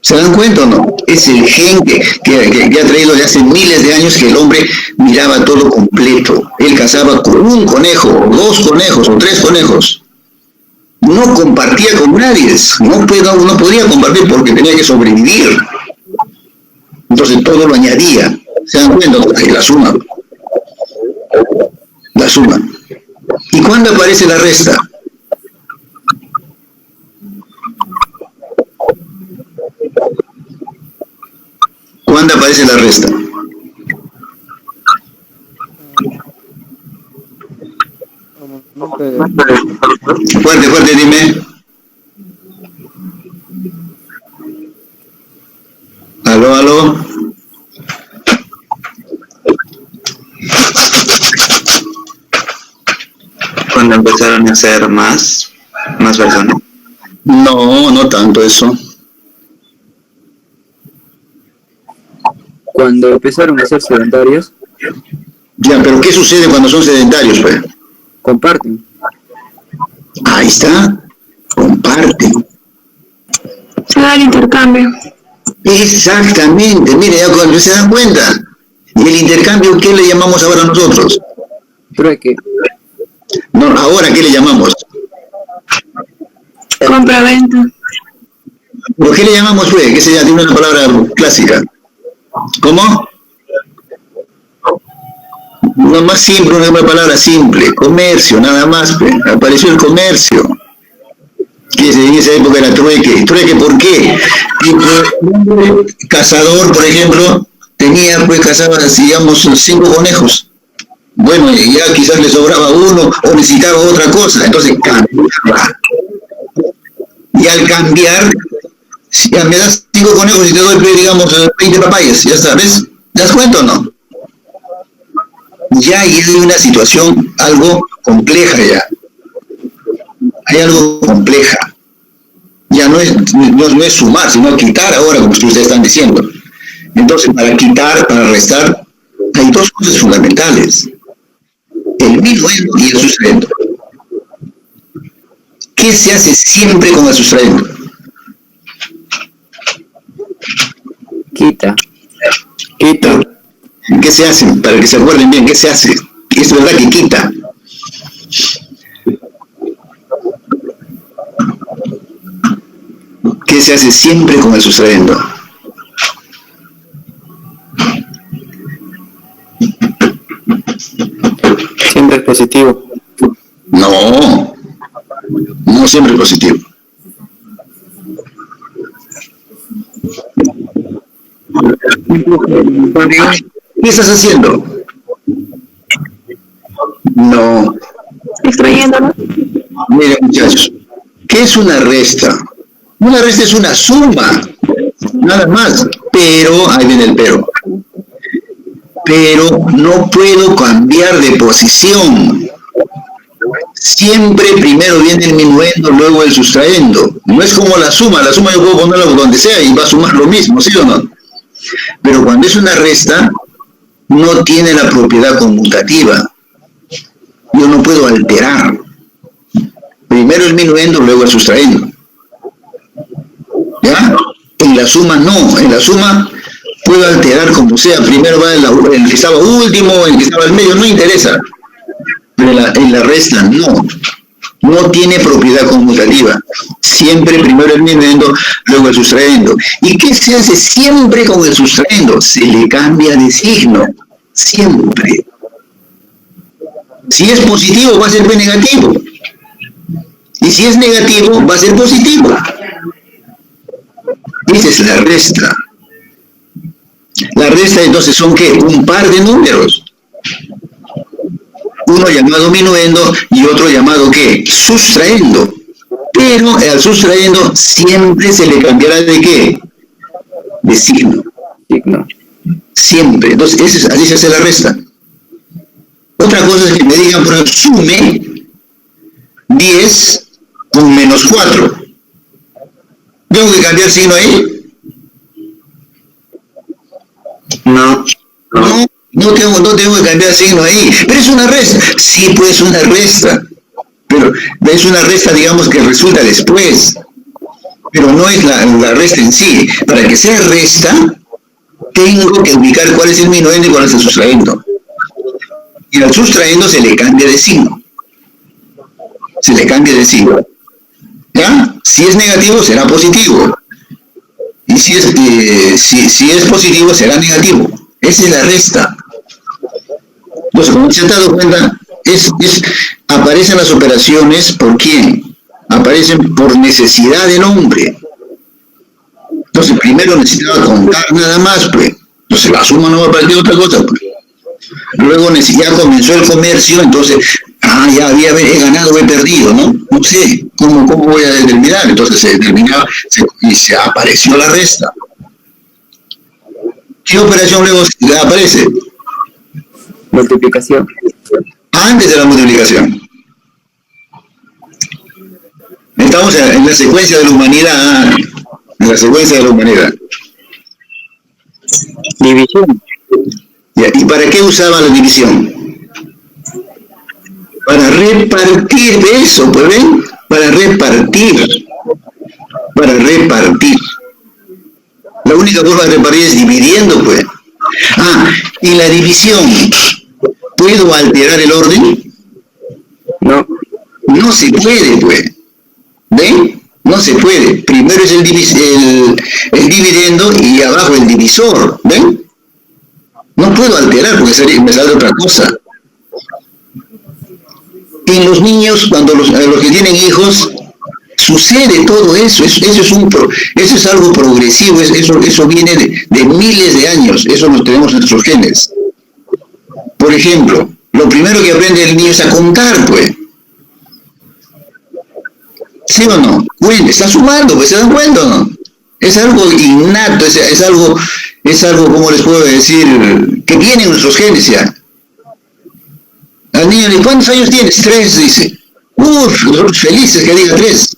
¿Se dan cuenta o no? Es el gen que ha traído de hace miles de años que el hombre miraba todo completo. Él cazaba con 1 conejo, o 2 conejos, o 3 conejos. No compartía con nadie, no podía compartir porque tenía que sobrevivir. Entonces todo lo añadía. ¿Se dan cuenta? La suma. La suma. ¿Y cuándo aparece la resta? ¿Cuándo aparece la resta? Fuerte, dime. Aló. Cuando empezaron a ser más personas. No tanto eso. Cuando empezaron a ser sedentarios. Ya, pero ¿qué sucede cuando son sedentarios, pues? Comparten. Ahí está, comparten. Se da el intercambio. Exactamente, mire, ya cuando se dan cuenta. ¿Y el intercambio qué le llamamos ahora nosotros? Trueque. No, ahora ¿qué le llamamos? Compra-venta. ¿Pero qué le llamamos, pues? ¿Qué se llama? Tiene una palabra clásica. ¿Cómo? Una más simple, una palabra simple. Comercio, nada más, pues. Apareció el comercio. Que en esa época era trueque. ¿Trueque por qué? El cazador, por ejemplo, cazaba, digamos, 5 conejos. Bueno, ya quizás le sobraba 1 o necesitaba otra cosa, entonces cambiaba. Y al cambiar, si me das 5 conejos y te doy, digamos, 20 papayas, ya sabes, ¿te das cuenta o no? Ya hay una situación algo compleja ya. Hay algo compleja. Ya no es sumar, sino quitar ahora, como ustedes están diciendo. Entonces, para quitar, para restar, hay 2 cosas fundamentales. El minuendo y el sustraendo. ¿Qué se hace siempre con el sustraendo? Quita. ¿Qué se hace? Para que se acuerden bien, ¿qué se hace? Es verdad que quita. ¿Qué se hace siempre con el sustraendo? Siempre es positivo. No siempre es positivo. ¿Qué estás haciendo? No. Extrayéndolo. Miren, muchachos, ¿qué es una resta? Una resta es una suma, nada más. Pero, ahí viene el pero no puedo cambiar de posición. Siempre primero viene el minuendo, luego el sustraendo. No es como la suma yo puedo ponerla donde sea y va a sumar lo mismo, ¿sí o no? Pero cuando es una resta, no tiene la propiedad conmutativa. Yo no puedo alterar. Primero el minuendo, luego el sustraendo. ¿Ya? En la suma no. En la suma puedo alterar como sea. Primero va el que estaba último, el que estaba al medio, no interesa. Pero en la resta no. No tiene propiedad conmutativa. Siempre primero el minuendo, luego el sustraendo. ¿Y qué se hace siempre con el sustraendo? Se le cambia de signo. Siempre. Si es positivo, va a ser negativo. Y si es negativo, va a ser positivo. Esa es la resta. La resta entonces son ¿qué? Un par de números. Uno llamado minuendo y otro llamado ¿qué? Sustraendo. Pero al sustraendo siempre se le cambiará de ¿qué? De signo. Siempre. Entonces así se hace la resta. Otra cosa es que me digan, por ejemplo, sume 10 con menos 4. ¿Tengo que cambiar signo ahí? No tengo que cambiar signo ahí. Pero es una resta. Sí, pues una resta. Pero es una resta, digamos, que resulta después. Pero no es la resta en sí. Para que sea resta, tengo que ubicar cuál es el minuendo y cuál es el sustraendo. Y al sustraendo se le cambia de signo. Se le cambia de signo. ¿Ya? Si es negativo, será positivo. Y si es positivo, será negativo. Esa es la resta. Entonces, como se han dado cuenta, aparecen las operaciones ¿por quién? Aparecen por necesidad del hombre. Entonces, primero necesitaba contar nada más, pues. Entonces, la suma no va a partir de otra cosa, pues. Luego ya comenzó el comercio, entonces, ya he ganado o he perdido, ¿no? No sé, ¿cómo voy a determinar? Entonces se determinaba y se apareció la resta. ¿Qué operación luego aparece? Multiplicación. Antes de la multiplicación. Estamos en la secuencia de la humanidad. En la secuencia de la humanidad. División. ¿Y para qué usaba la división? Para repartir eso, pues ven, para repartir. La única forma de repartir es dividiendo, pues. ¿Y la división? ¿Puedo alterar el orden? No se puede, pues. ¿Ven? No se puede. Primero es el dividendo y abajo el divisor, ¿ven? No puedo alterar porque me sale otra cosa. En los niños, cuando los que tienen hijos, sucede todo eso. Eso es algo progresivo. Eso viene de miles de años. Eso lo tenemos en nuestros genes. Por ejemplo, lo primero que aprende el niño es a contar, pues. ¿Sí o no? Bueno, está sumando, pues, ¿se dan cuenta o no? Es algo innato, es algo, ¿cómo les puedo decir? Que viene en nuestros genes ya. Al niño le dice, ¿cuántos años tienes? 3, dice. Nosotros felices que diga 3.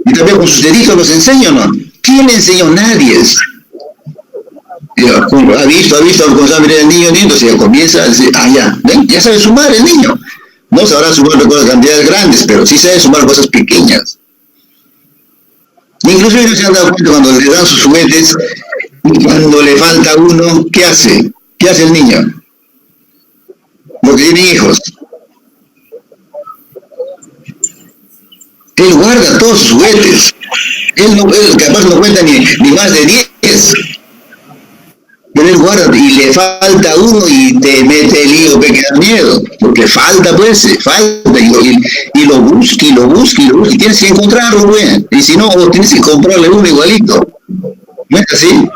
Y también con sus deditos los enseño, ¿no? ¿Quién le enseñó? Nadie. Ha visto cómo sabe el niño, entonces ya comienza a decir, ya sabe sumar el niño. No sabrá sumar cosas cantidades grandes, pero sí sabe sumar cosas pequeñas. Incluso ellos se han dado cuenta cuando le dan sus juguetes y cuando le falta uno, ¿qué hace? ¿Qué hace el niño? Porque tiene hijos. Él guarda todos sus juguetes. Él capaz no cuenta ni más de 10. Pero él guarda y le falta uno y te mete el lío que da miedo. Porque falta, pues, falta. Y lo busca, y tienes que encontrarlo, pues. Y si no, tienes que comprarle uno igualito. ¿No es así?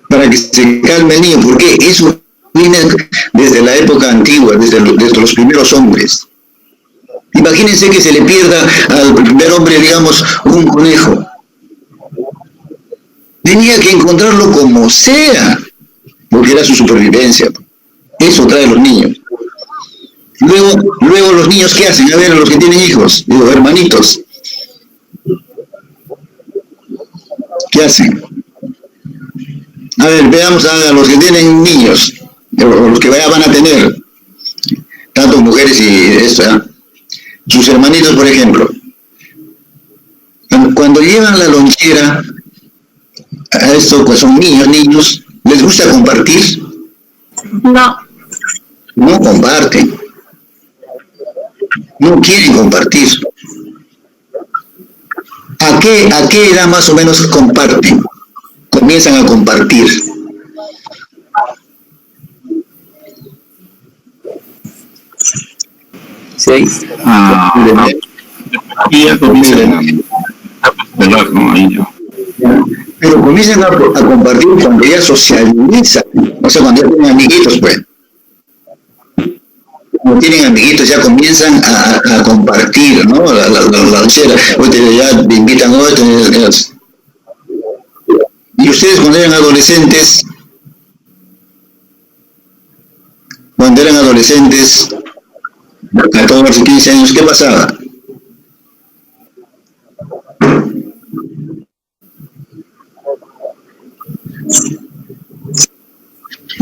Para que se calme el niño. Porque eso viene desde la época antigua, desde los primeros hombres. Imagínense que se le pierda al primer hombre, digamos, un conejo. Tenía que encontrarlo como sea, porque era su supervivencia. Eso trae a los niños. Luego los niños, ¿qué hacen? A ver, los que tienen hijos, digo, hermanitos. ¿Qué hacen? A ver, veamos a los que tienen niños, o los que van a tener. tanto mujeres y esto, ¿eh? Sus hermanitos, por ejemplo, cuando llevan la lonchera a esto, pues son niños, ¿les gusta compartir? No. No comparten, no quieren compartir. ¿A qué edad más o menos comparten? Comienzan a compartir. ¿Seis? Y ya comienzan Pero comienzan a compartir cuando ya socializan, o sea, cuando ya tienen amiguitos, pues. Cuando tienen amiguitos ya comienzan a compartir, ¿no? La lonchera, ya te invitan hoy. Y ustedes cuando eran adolescentes, 14, 15 años, ¿qué pasaba?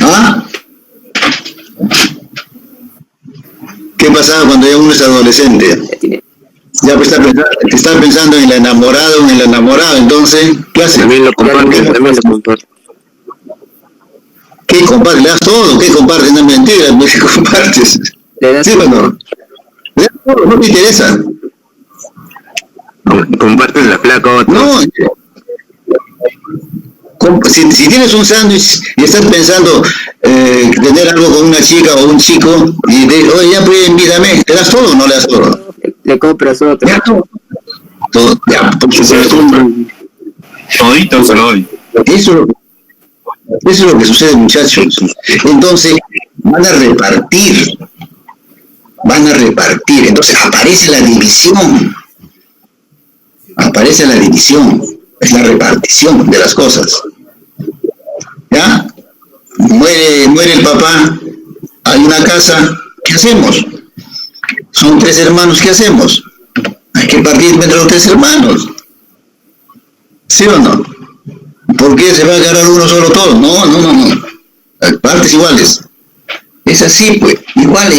¿Ah? ¿Qué pasaba cuando ya uno es adolescente? Ya pues está pensando en el enamorado, entonces, ¿qué hace? También lo comparte. ¿Qué compartes? ¿Le das todo? ¿Qué compartes? No es mentira, ¿qué compartes? ¿Sí o no? ¿Le das todo? ¿No te interesa? Compartes la placa a otro. No. Si tienes un sándwich y estás pensando tener algo con una chica o un chico y oye, ya pues invítame, ¿le das todo o no le das todo? Le compras otro. Ya todo. Ya, por supuesto. Todito se lo doy. Eso es lo que sucede, muchachos. Entonces, van a repartir. Entonces, aparece la división. Es la repartición de las cosas. ¿Ya? Muere el papá, hay una casa, ¿qué hacemos? Son 3 hermanos, ¿qué hacemos? Hay que partir entre los 3 hermanos. ¿Sí o no? ¿Por qué se va a agarrar uno solo todo? No. Partes iguales. Es así, pues. Igual,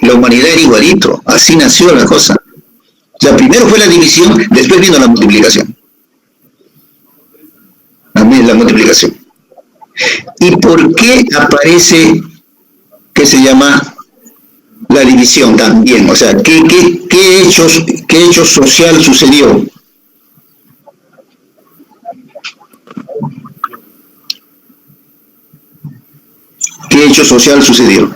la humanidad era igualito. Así nació la cosa. O sea, primero fue la división, después vino la multiplicación. También la multiplicación. ¿Y por qué aparece, que se llama la división también? O sea, ¿qué hecho social sucedió? ¿Qué hecho social sucedió?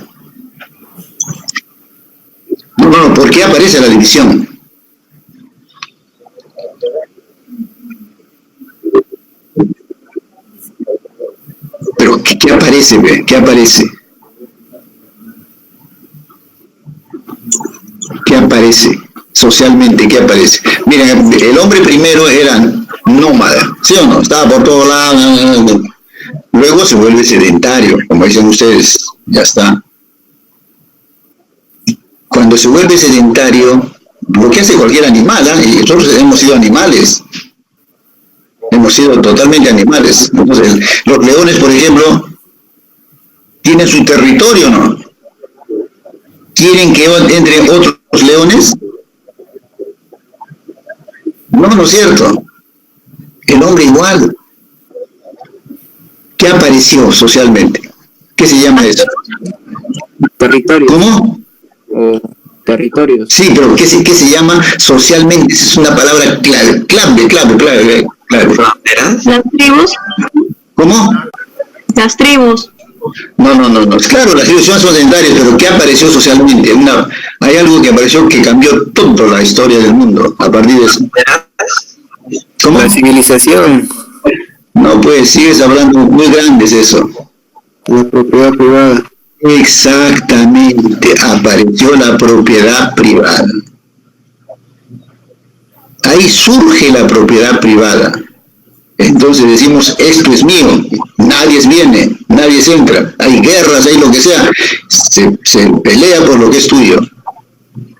No, ¿por qué aparece la división? Pero, ¿qué aparece? ¿Qué aparece? ¿Qué aparece? Socialmente, ¿qué aparece? Miren, el hombre primero era nómada, ¿sí o no? Estaba por todos lados. Luego se vuelve sedentario, como dicen ustedes, ya está. Cuando se vuelve sedentario, lo que hace cualquier animal, y nosotros hemos sido animales. Hemos sido totalmente animales. Entonces, los leones, por ejemplo, tienen su territorio, ¿no? ¿Quieren que entren otros leones? No es cierto. El hombre igual. ¿Qué apareció socialmente? ¿Qué se llama eso? Territorio. ¿Cómo? Territorios. Sí, pero ¿qué se llama socialmente? Esa es una palabra clave. Las tribus. ¿Cómo? Las tribus. No. Claro, las tribus son sedentarias, pero ¿qué apareció socialmente? Hay algo que apareció que cambió toda la historia del mundo a partir de eso. ¿Cómo? La civilización. No, pues sigues hablando muy grande, es eso. La propiedad privada. Exactamente, apareció la propiedad privada. Ahí surge la propiedad privada. Entonces decimos, esto es mío, nadie viene, nadie entra, hay guerras, hay lo que sea, se pelea por lo que es tuyo.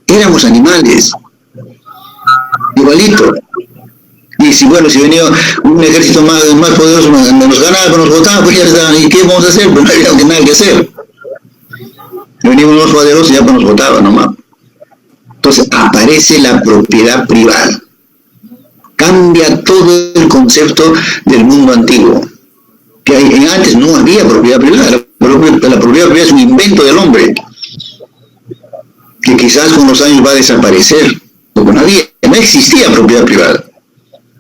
Éramos animales, igualito. Y si venía un ejército más poderoso, nos ganaba, nos votaba, pues ya está, ¿y qué vamos a hacer? Pues no había nada que hacer. Venían unos poderosos y ya pues nos votaban nomás. Entonces aparece la propiedad privada. Cambia todo el concepto del mundo antiguo. Que antes no había propiedad privada. La propiedad privada es un invento del hombre. Que quizás con los años va a desaparecer. Porque no existía propiedad privada.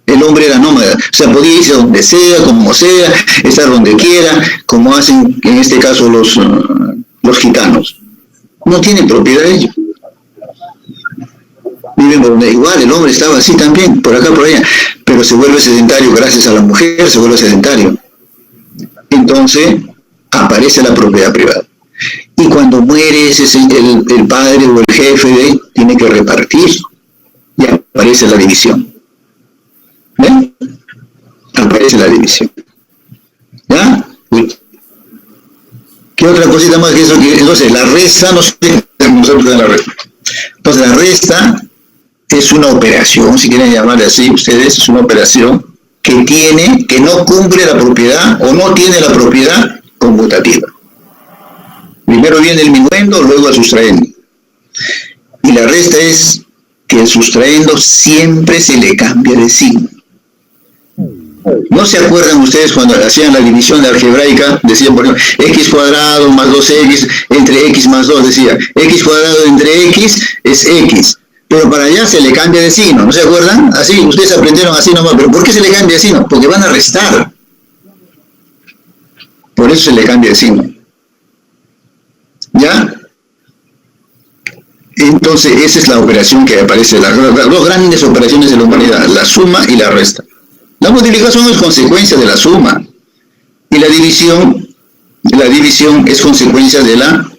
El hombre era nómada. O sea, podía irse a donde sea, como sea, estar donde quiera, como hacen en este caso los gitanos. No tienen propiedad ellos. Viven por donde igual, el hombre estaba así también, por acá, por allá, pero se vuelve sedentario gracias a la mujer, se vuelve sedentario. Entonces, aparece la propiedad privada. Y cuando muere el padre o el jefe, tiene que repartir, y aparece la división. ¿Ven? Aparece la división. ¿Ya? Uy. ¿Qué otra cosita más que eso? Entonces, la resta, no sé, nosotros en la resta. Entonces, la resta es una operación, si quieren llamarle así ustedes, es una operación que no cumple la propiedad o no tiene la propiedad conmutativa. Primero viene el minuendo, luego el sustraendo. Y la resta es que el sustraendo siempre se le cambia de signo. ¿No se acuerdan ustedes cuando hacían la división algebraica? Decían, por ejemplo, x cuadrado más 2x entre x más 2, decía, x cuadrado entre x es x. Pero para allá se le cambia de signo, ¿no se acuerdan? Así, ustedes aprendieron así nomás, pero ¿por qué se le cambia de signo? Porque van a restar. Por eso se le cambia de signo. ¿Ya? Entonces, esa es la operación que aparece, las dos grandes operaciones de la humanidad, la suma y la resta. La multiplicación es consecuencia de la suma, y la división es consecuencia de la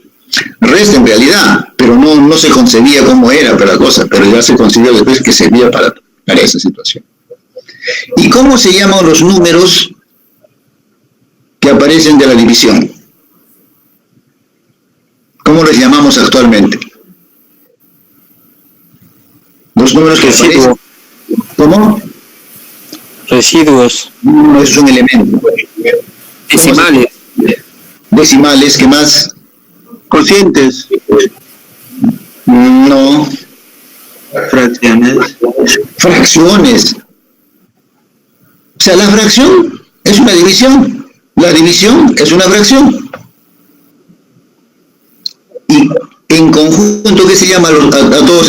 resta en realidad, pero no se concebía cómo era para la cosa, pero ya se concibió después que servía para esa situación. ¿Y cómo se llaman los números que aparecen de la división? ¿Cómo los llamamos actualmente? Los números que aparecen. ¿Cómo? Residuos. No, eso es un elemento. Decimales. Decimales, ¿qué más? Cocientes. No. Fracciones. Fracciones. O sea, la fracción es una división. La división es una fracción. Y en conjunto, ¿qué se llama a todos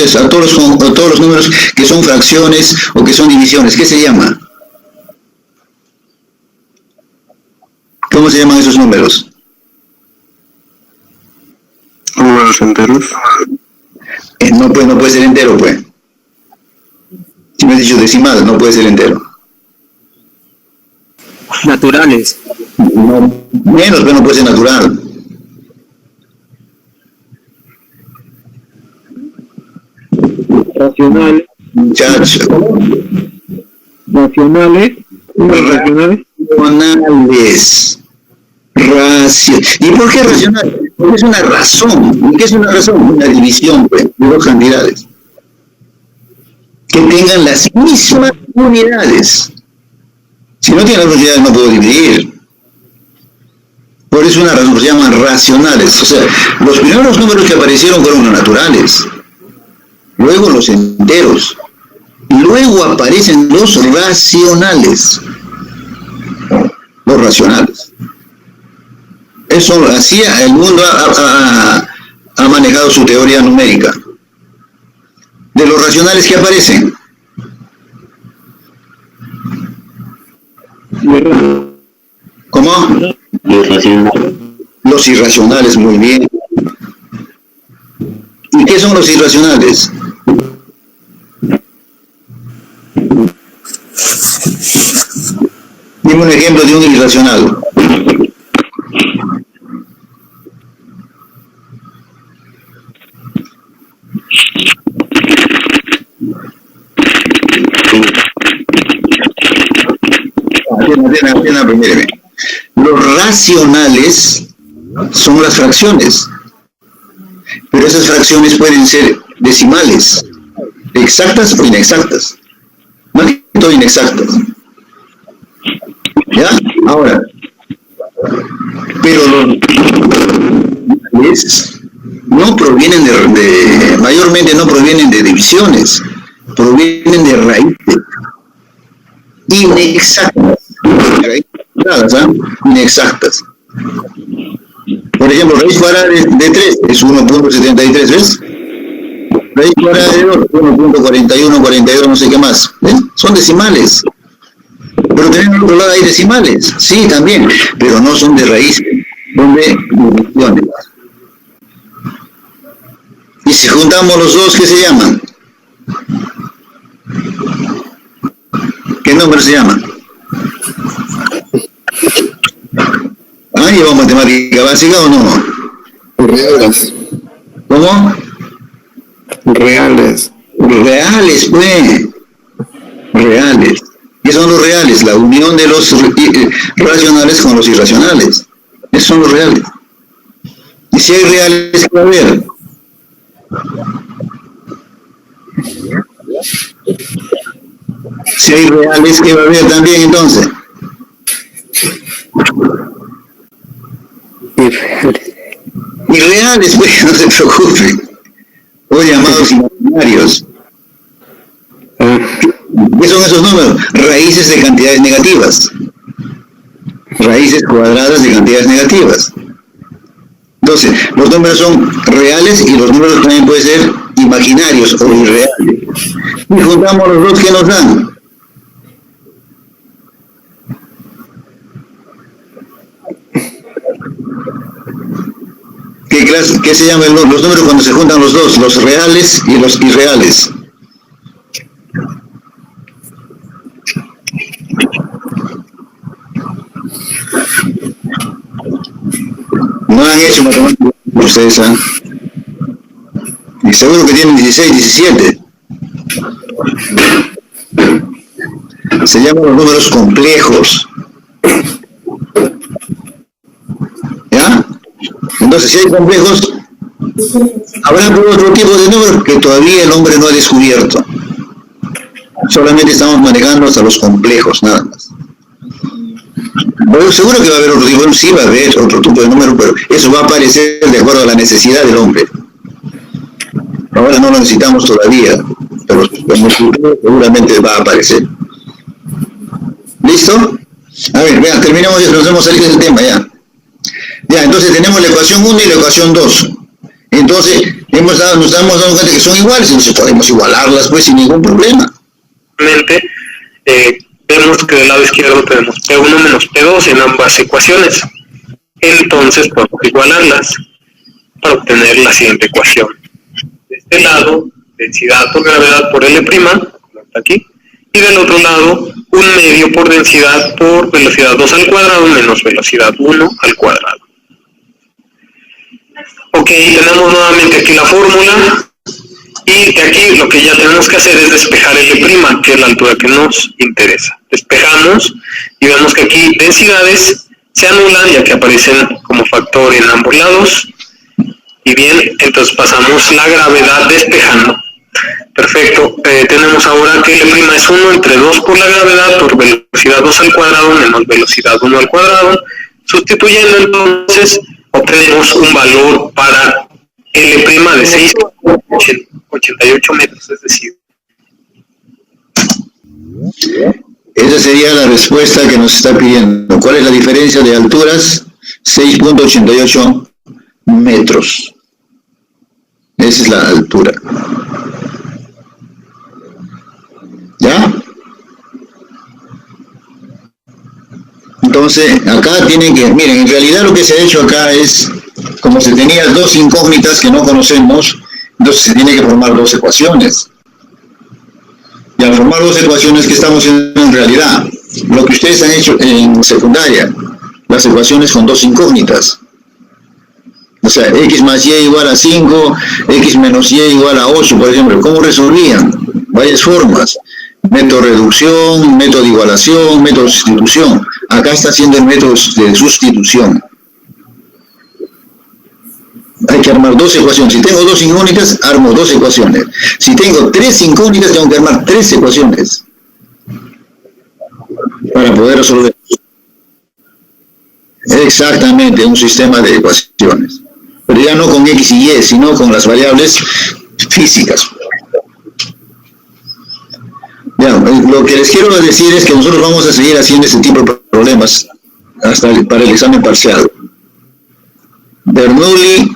los números que son fracciones o que son divisiones? ¿Qué se llama? ¿Cómo se llaman esos números? Números enteros. No puede ser entero, pues. Si me has dicho decimal, no puede ser entero. Naturales. No, menos, pero no puede ser natural. Racionales. Muchachos. Racionales. Racionales. ¿Y por qué racional? Porque es una razón. ¿Y qué es una razón? Una división, pues, de dos cantidades. Que tengan las mismas unidades. Si no tienen las unidades no puedo dividir. Por eso una razón, se llaman racionales. O sea, los primeros números que aparecieron fueron los naturales. Luego los enteros. Y luego aparecen los racionales. Los racionales. Eso hacía, el mundo ha manejado su teoría numérica. De los racionales que aparecen. ¿Cómo? Los irracionales, muy bien. ¿Y qué son los irracionales? Dime un ejemplo de un irracional. Míreme. Los racionales son las fracciones, pero esas fracciones pueden ser decimales, exactas o inexactas. Más que todo inexactas. ¿Ya? Ahora, pero los ecuaciones, provienen de raíces inexactas, inexactas. Por ejemplo, raíz cuadrada de 3 es 1.73, ¿ves? Raíz cuadrada de 2, 1.41, no sé qué más, ¿ves? Son decimales. Pero tenemos al otro lado hay decimales, sí, también, pero no son de raíz, son de divisiones. Y si juntamos los dos, ¿qué se llaman? ¿Qué nombre se llama? ¿Ah, llevamos matemática básica o no? Reales. ¿Cómo? Reales. Reales, pues. Reales. ¿Qué son los reales? La unión de los racionales con los irracionales. Esos son los reales. Y si hay reales, ¿qué va a haber? Si hay reales, ¿qué va a haber también entonces? Irreales, pues, no se preocupe. O llamados imaginarios. ¿Qué son esos números? Raíces de cantidades negativas. Raíces cuadradas de cantidades negativas. Entonces, los números son reales y los números también pueden ser imaginarios o irreales. Y juntamos los dos, ¿qué nos dan? ¿Qué se llaman los números cuando se juntan los dos? Los reales y los irreales. No han hecho matemáticas ustedes, ¿ah? Y seguro que tienen 16, 17. Se llaman los números complejos. ¿Ya? Entonces, si hay complejos, habrá otro tipo de números que todavía el hombre no ha descubierto. Solamente estamos manejando hasta los complejos, nada más. Bueno, seguro que va a haber otro tipo, sí va a haber otro tipo de número, pero eso va a aparecer de acuerdo a la necesidad del hombre. Ahora no lo necesitamos todavía, pero en el futuro seguramente va a aparecer. ¿Listo? A ver, vean, terminamos ya, nos hemos salido del tema ya. Ya, entonces tenemos la ecuación 1 y la ecuación 2. Entonces, nos estamos dando cuenta que son iguales, entonces podemos igualarlas pues sin ningún problema. Vemos que del lado izquierdo tenemos P1 menos P2 en ambas ecuaciones. Entonces podemos igualarlas para obtener la siguiente ecuación. De este lado, densidad por gravedad por L', como está aquí, y del otro lado, 1 medio por densidad por velocidad 2 al cuadrado menos velocidad 1 al cuadrado. Ok, tenemos nuevamente aquí la fórmula. Y de aquí lo que ya tenemos que hacer es despejar L', que es la altura que nos interesa. Despejamos y vemos que aquí densidades se anulan ya que aparecen como factor en ambos lados. Y bien, entonces pasamos la gravedad despejando. Perfecto, tenemos ahora que L' es 1 entre 2 por la gravedad por velocidad 2 al cuadrado menos velocidad 1 al cuadrado. Sustituyendo entonces obtenemos un valor para L' de 6,88 metros, es decir. Esa sería la respuesta que nos está pidiendo. ¿Cuál es la diferencia de alturas? 6.88 metros. Esa es la altura. ¿Ya? Entonces, acá tienen que, miren, en realidad lo que se ha hecho acá es, como se tenía dos incógnitas que no conocemos, entonces se tiene que formar dos ecuaciones. Y al formar dos ecuaciones, ¿qué estamos haciendo en realidad? Lo que ustedes han hecho en secundaria, las ecuaciones con dos incógnitas. O sea, x más y igual a 5, x menos y igual a 8, por ejemplo. ¿Cómo resolvían? Varias formas. Método de reducción, método de igualación, método de sustitución. Acá está haciendo el método de sustitución. Hay que armar dos ecuaciones. Si tengo dos incógnitas, armo dos ecuaciones. Si tengo tres incógnitas, tengo que armar tres ecuaciones para poder resolver. Exactamente, un sistema de ecuaciones. Pero ya no con x y y, sino con las variables físicas. lo que les quiero decir es que nosotros vamos a seguir haciendo ese tipo de problemas para el examen parcial. Bernoulli,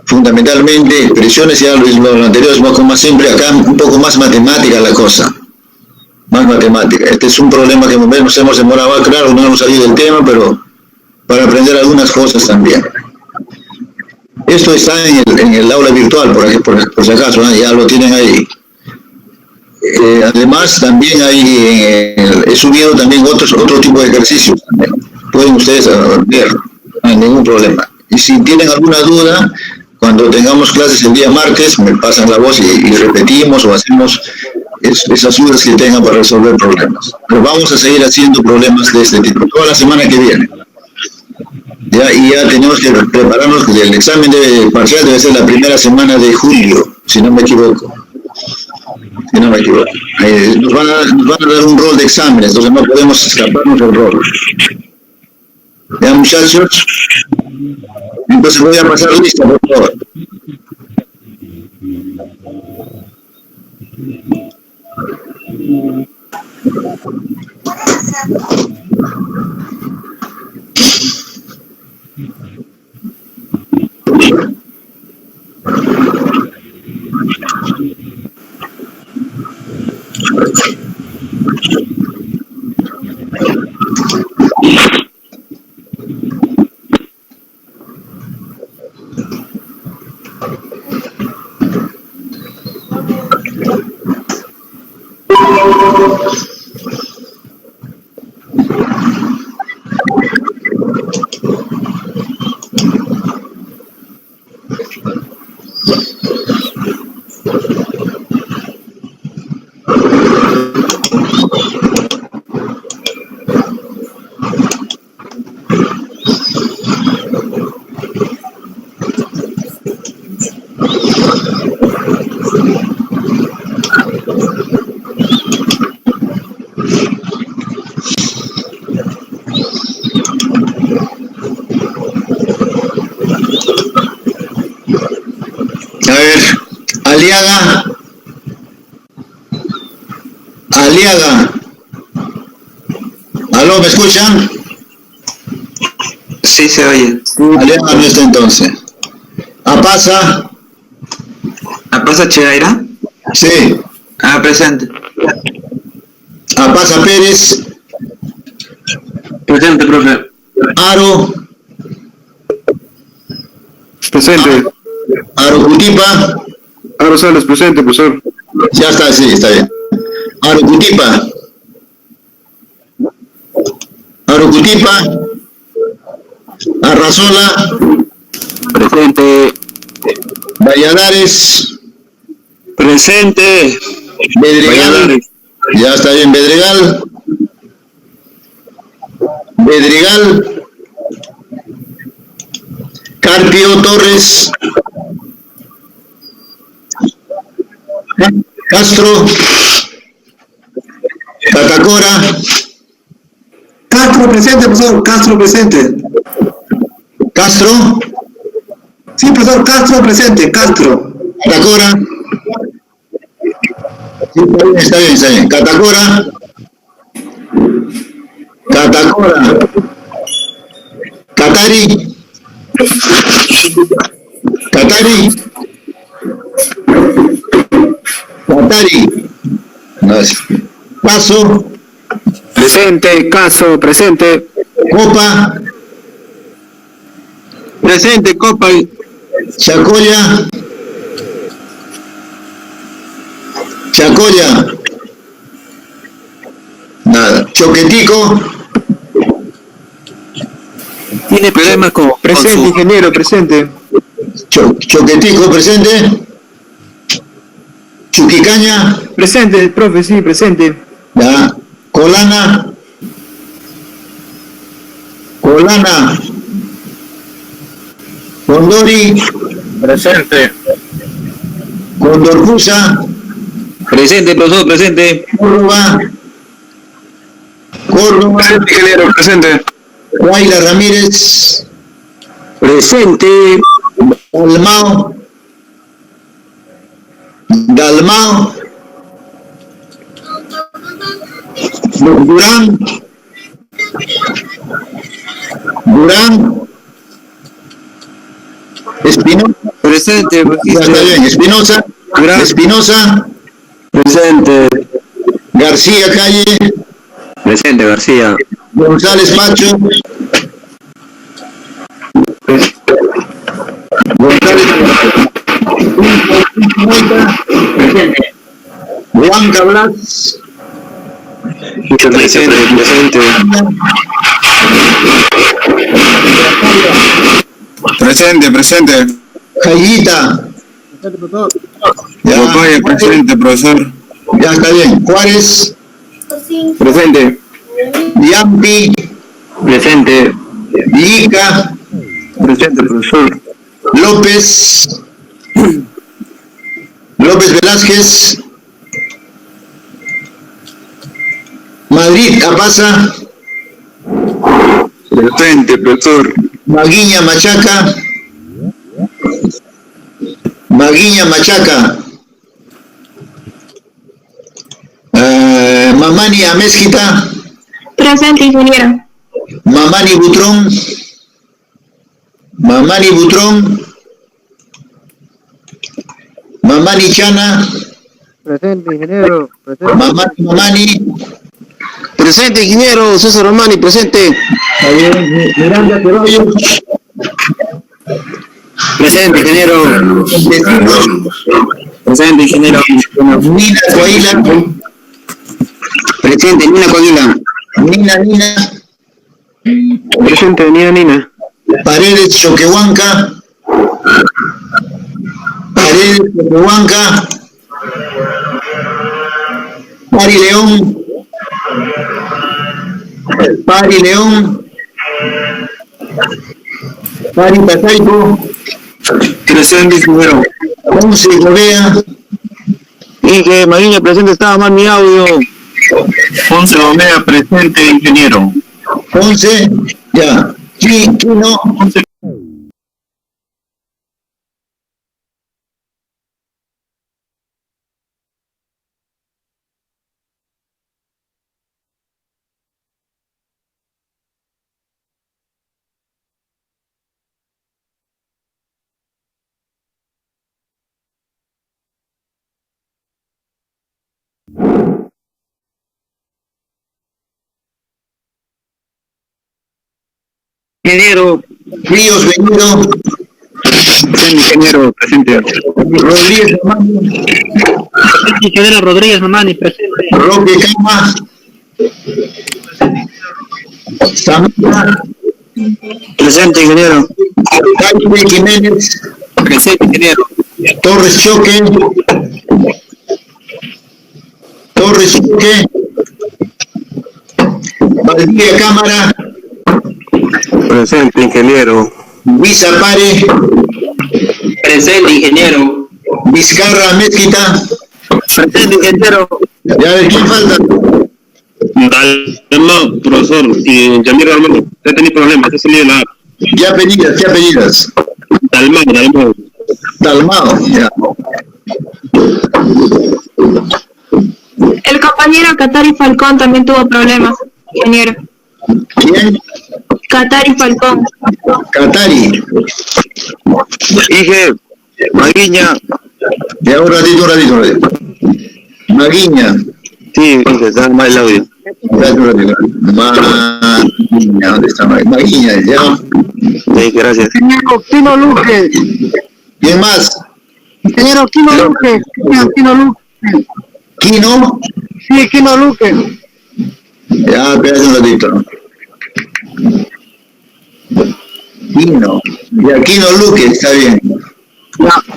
fundamentalmente, expresiones, ya lo anterior es como siempre, acá un poco más matemática la cosa. Más matemática. Este es un problema que nos hemos demorado, claro, no hemos salido del tema, pero para aprender algunas cosas también. Esto está en el aula virtual, por si acaso, ¿no? Ya lo tienen ahí. Además, también he subido también otro tipo de ejercicios. Pueden ustedes ver, no hay ningún problema. Y si tienen alguna duda, cuando tengamos clases el día martes, me pasan la voz y repetimos o hacemos esas dudas que tengan para resolver problemas. Pero vamos a seguir haciendo problemas de este tipo, toda la semana que viene. Y ya tenemos que prepararnos, el examen parcial debe ser la primera semana de julio, si no me equivoco. Nos van a dar un rol de exámenes, entonces no podemos escaparnos del rol. ¿Ya, muchachos? Entonces voy a pasar lista, por favor. Aliaga. ¿Aló, me escuchan? Sí, se oye. Aliaga no está entonces. ¿Apasa? ¿Apasa Chegaira? Sí. Presente. ¿Apasa Pérez? Presente, profe. ¿Aro? Presente. ¿Aro Cutipa? Aro Salas, presente, profesor. Ya está, sí, está bien. Arucutipa. Arrazola. Presente. Valladares. Presente. Bedregal. Ya está bien, Bedregal. Carpio Torres. Castro. Catacora. Castro presente, profesor. Castro presente. Castro. Sí, profesor. Castro presente. Castro. Catacora. Sí, está bien. Catacora. Catari. No es. Caso. Presente, Caso, presente. Copa. Presente, Copa. Chacoya. Nada. Choquetico. Tiene problemas con Presente, su... ingeniero, presente. Choquetico, presente. Chuquicaña. Presente, profe, sí, presente. Ya. Colana. Condori. Presente. Condorfusa. Presente, profesor, presente. Córdoba. Presente, ingeniero, presente. Guayla Ramírez. Presente. Dalmao. Durán. Espinosa. Presente, Ya está bien. Espinosa. Espinosa. Presente. García Calle. Presente, García. González Pacho. González Blanca Blas. Presente. Presente. Jayita. Ya, Papaya, presente, profesor. ya está bien. Juárez. Presente. Yampi. Presente. Ica. Presente, profesor. López. López Velázquez. Madrid Capaza. Presente, profesor. Maguiña Machaca. Mamani Amezquita. Presente, ingeniero. Mamani Butrón. Mamani Chana. Presente, ingeniero. Mamani. Presente, ingeniero. César Romani, presente. Miranda Ceballos. Presente, ingeniero. Presente, ingeniero. Nina Coahuila. Presente, Nina Coahuila. Nina. Presente, Nina. Paredes Choquehuanca. Pari León. Pari Pasaico. Presente, ingeniero. Ponce Gobea. Inge, Maguiña, presente, estaba mal mi audio. Ponce Gomea, presente, ingeniero. Ponce, ya. Quino. Ingeniero. Ríos Venido. Presente, ingeniero, presente. Rodríguez Mamani. Ingeniero Rodríguez Mamani, presente. Roque Cama. Zamora. Presente, ingeniero. Jaime Jiménez. Presente, ingeniero. Torres Choque. Valdivia Cámara. Presente, ingeniero. Visa Pare. Presente, ingeniero. Vizcarra Mezquita. Presente, ingeniero. Ya ves, ¿quién falta? No, profesor, y Yamir Armando, ya tenía problemas, ya salí de la... ¿Qué apellidas? Dalmao, ya. El compañero Catari Falcón también tuvo problemas, ingeniero. ¿Quién? Catari Falcón. Catari. Inge, Maguiña. Ya un ratito. Maguiña. Sí, Inge, está mal el audio. Maguiña, ¿dónde está Maguiña? Ya. Sí, gracias. Quino Luque. ¿Quién más? Ingeniero Quino Luque. Quino Luque. ¿Quino? Sí, Quino Luque. Ya, espérate un ratito. Quino. Ya, Quino Luque, está bien.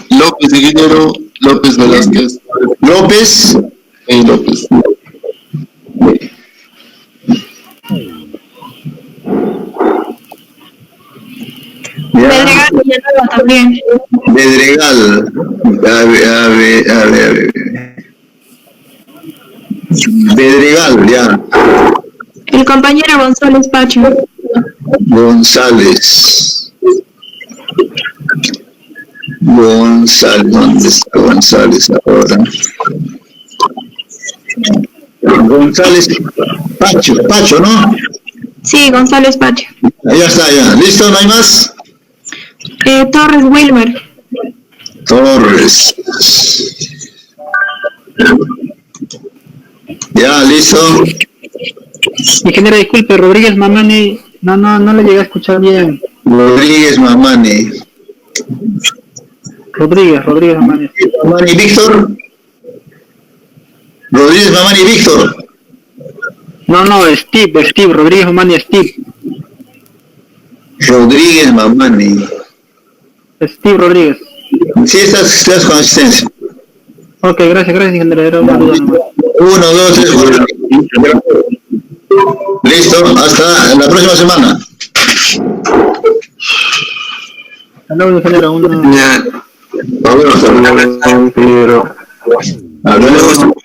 López, ingeniero. López Velázquez. López. López. Pedregal Villanueva también. Pedregal. A ver. Pedregal, ya. El compañero González Pacho. González, ¿dónde está González ahora? González Pacho, ¿no? Sí, González Pacho. Ya está, ya. ¿Listo? ¿No hay más? Torres Wilmer. Torres. Ya, listo. Ingeniero, disculpe, Rodríguez Mamani, no le llegué a escuchar bien. Rodríguez Mamani. Rodríguez Mamani. Mamani Víctor. Rodríguez Mamani Víctor. No, Steve, Rodríguez Mamani, Steve. Rodríguez Mamani. Steve Rodríguez. Sí, estás con asistencia. Ok, gracias, ingeniero. Era una duda nomás. 1, 2, 3, 4. Listo, hasta la próxima semana. Hasta luego, ingeniero. Ya. Hasta luego, ingeniero. Hasta luego.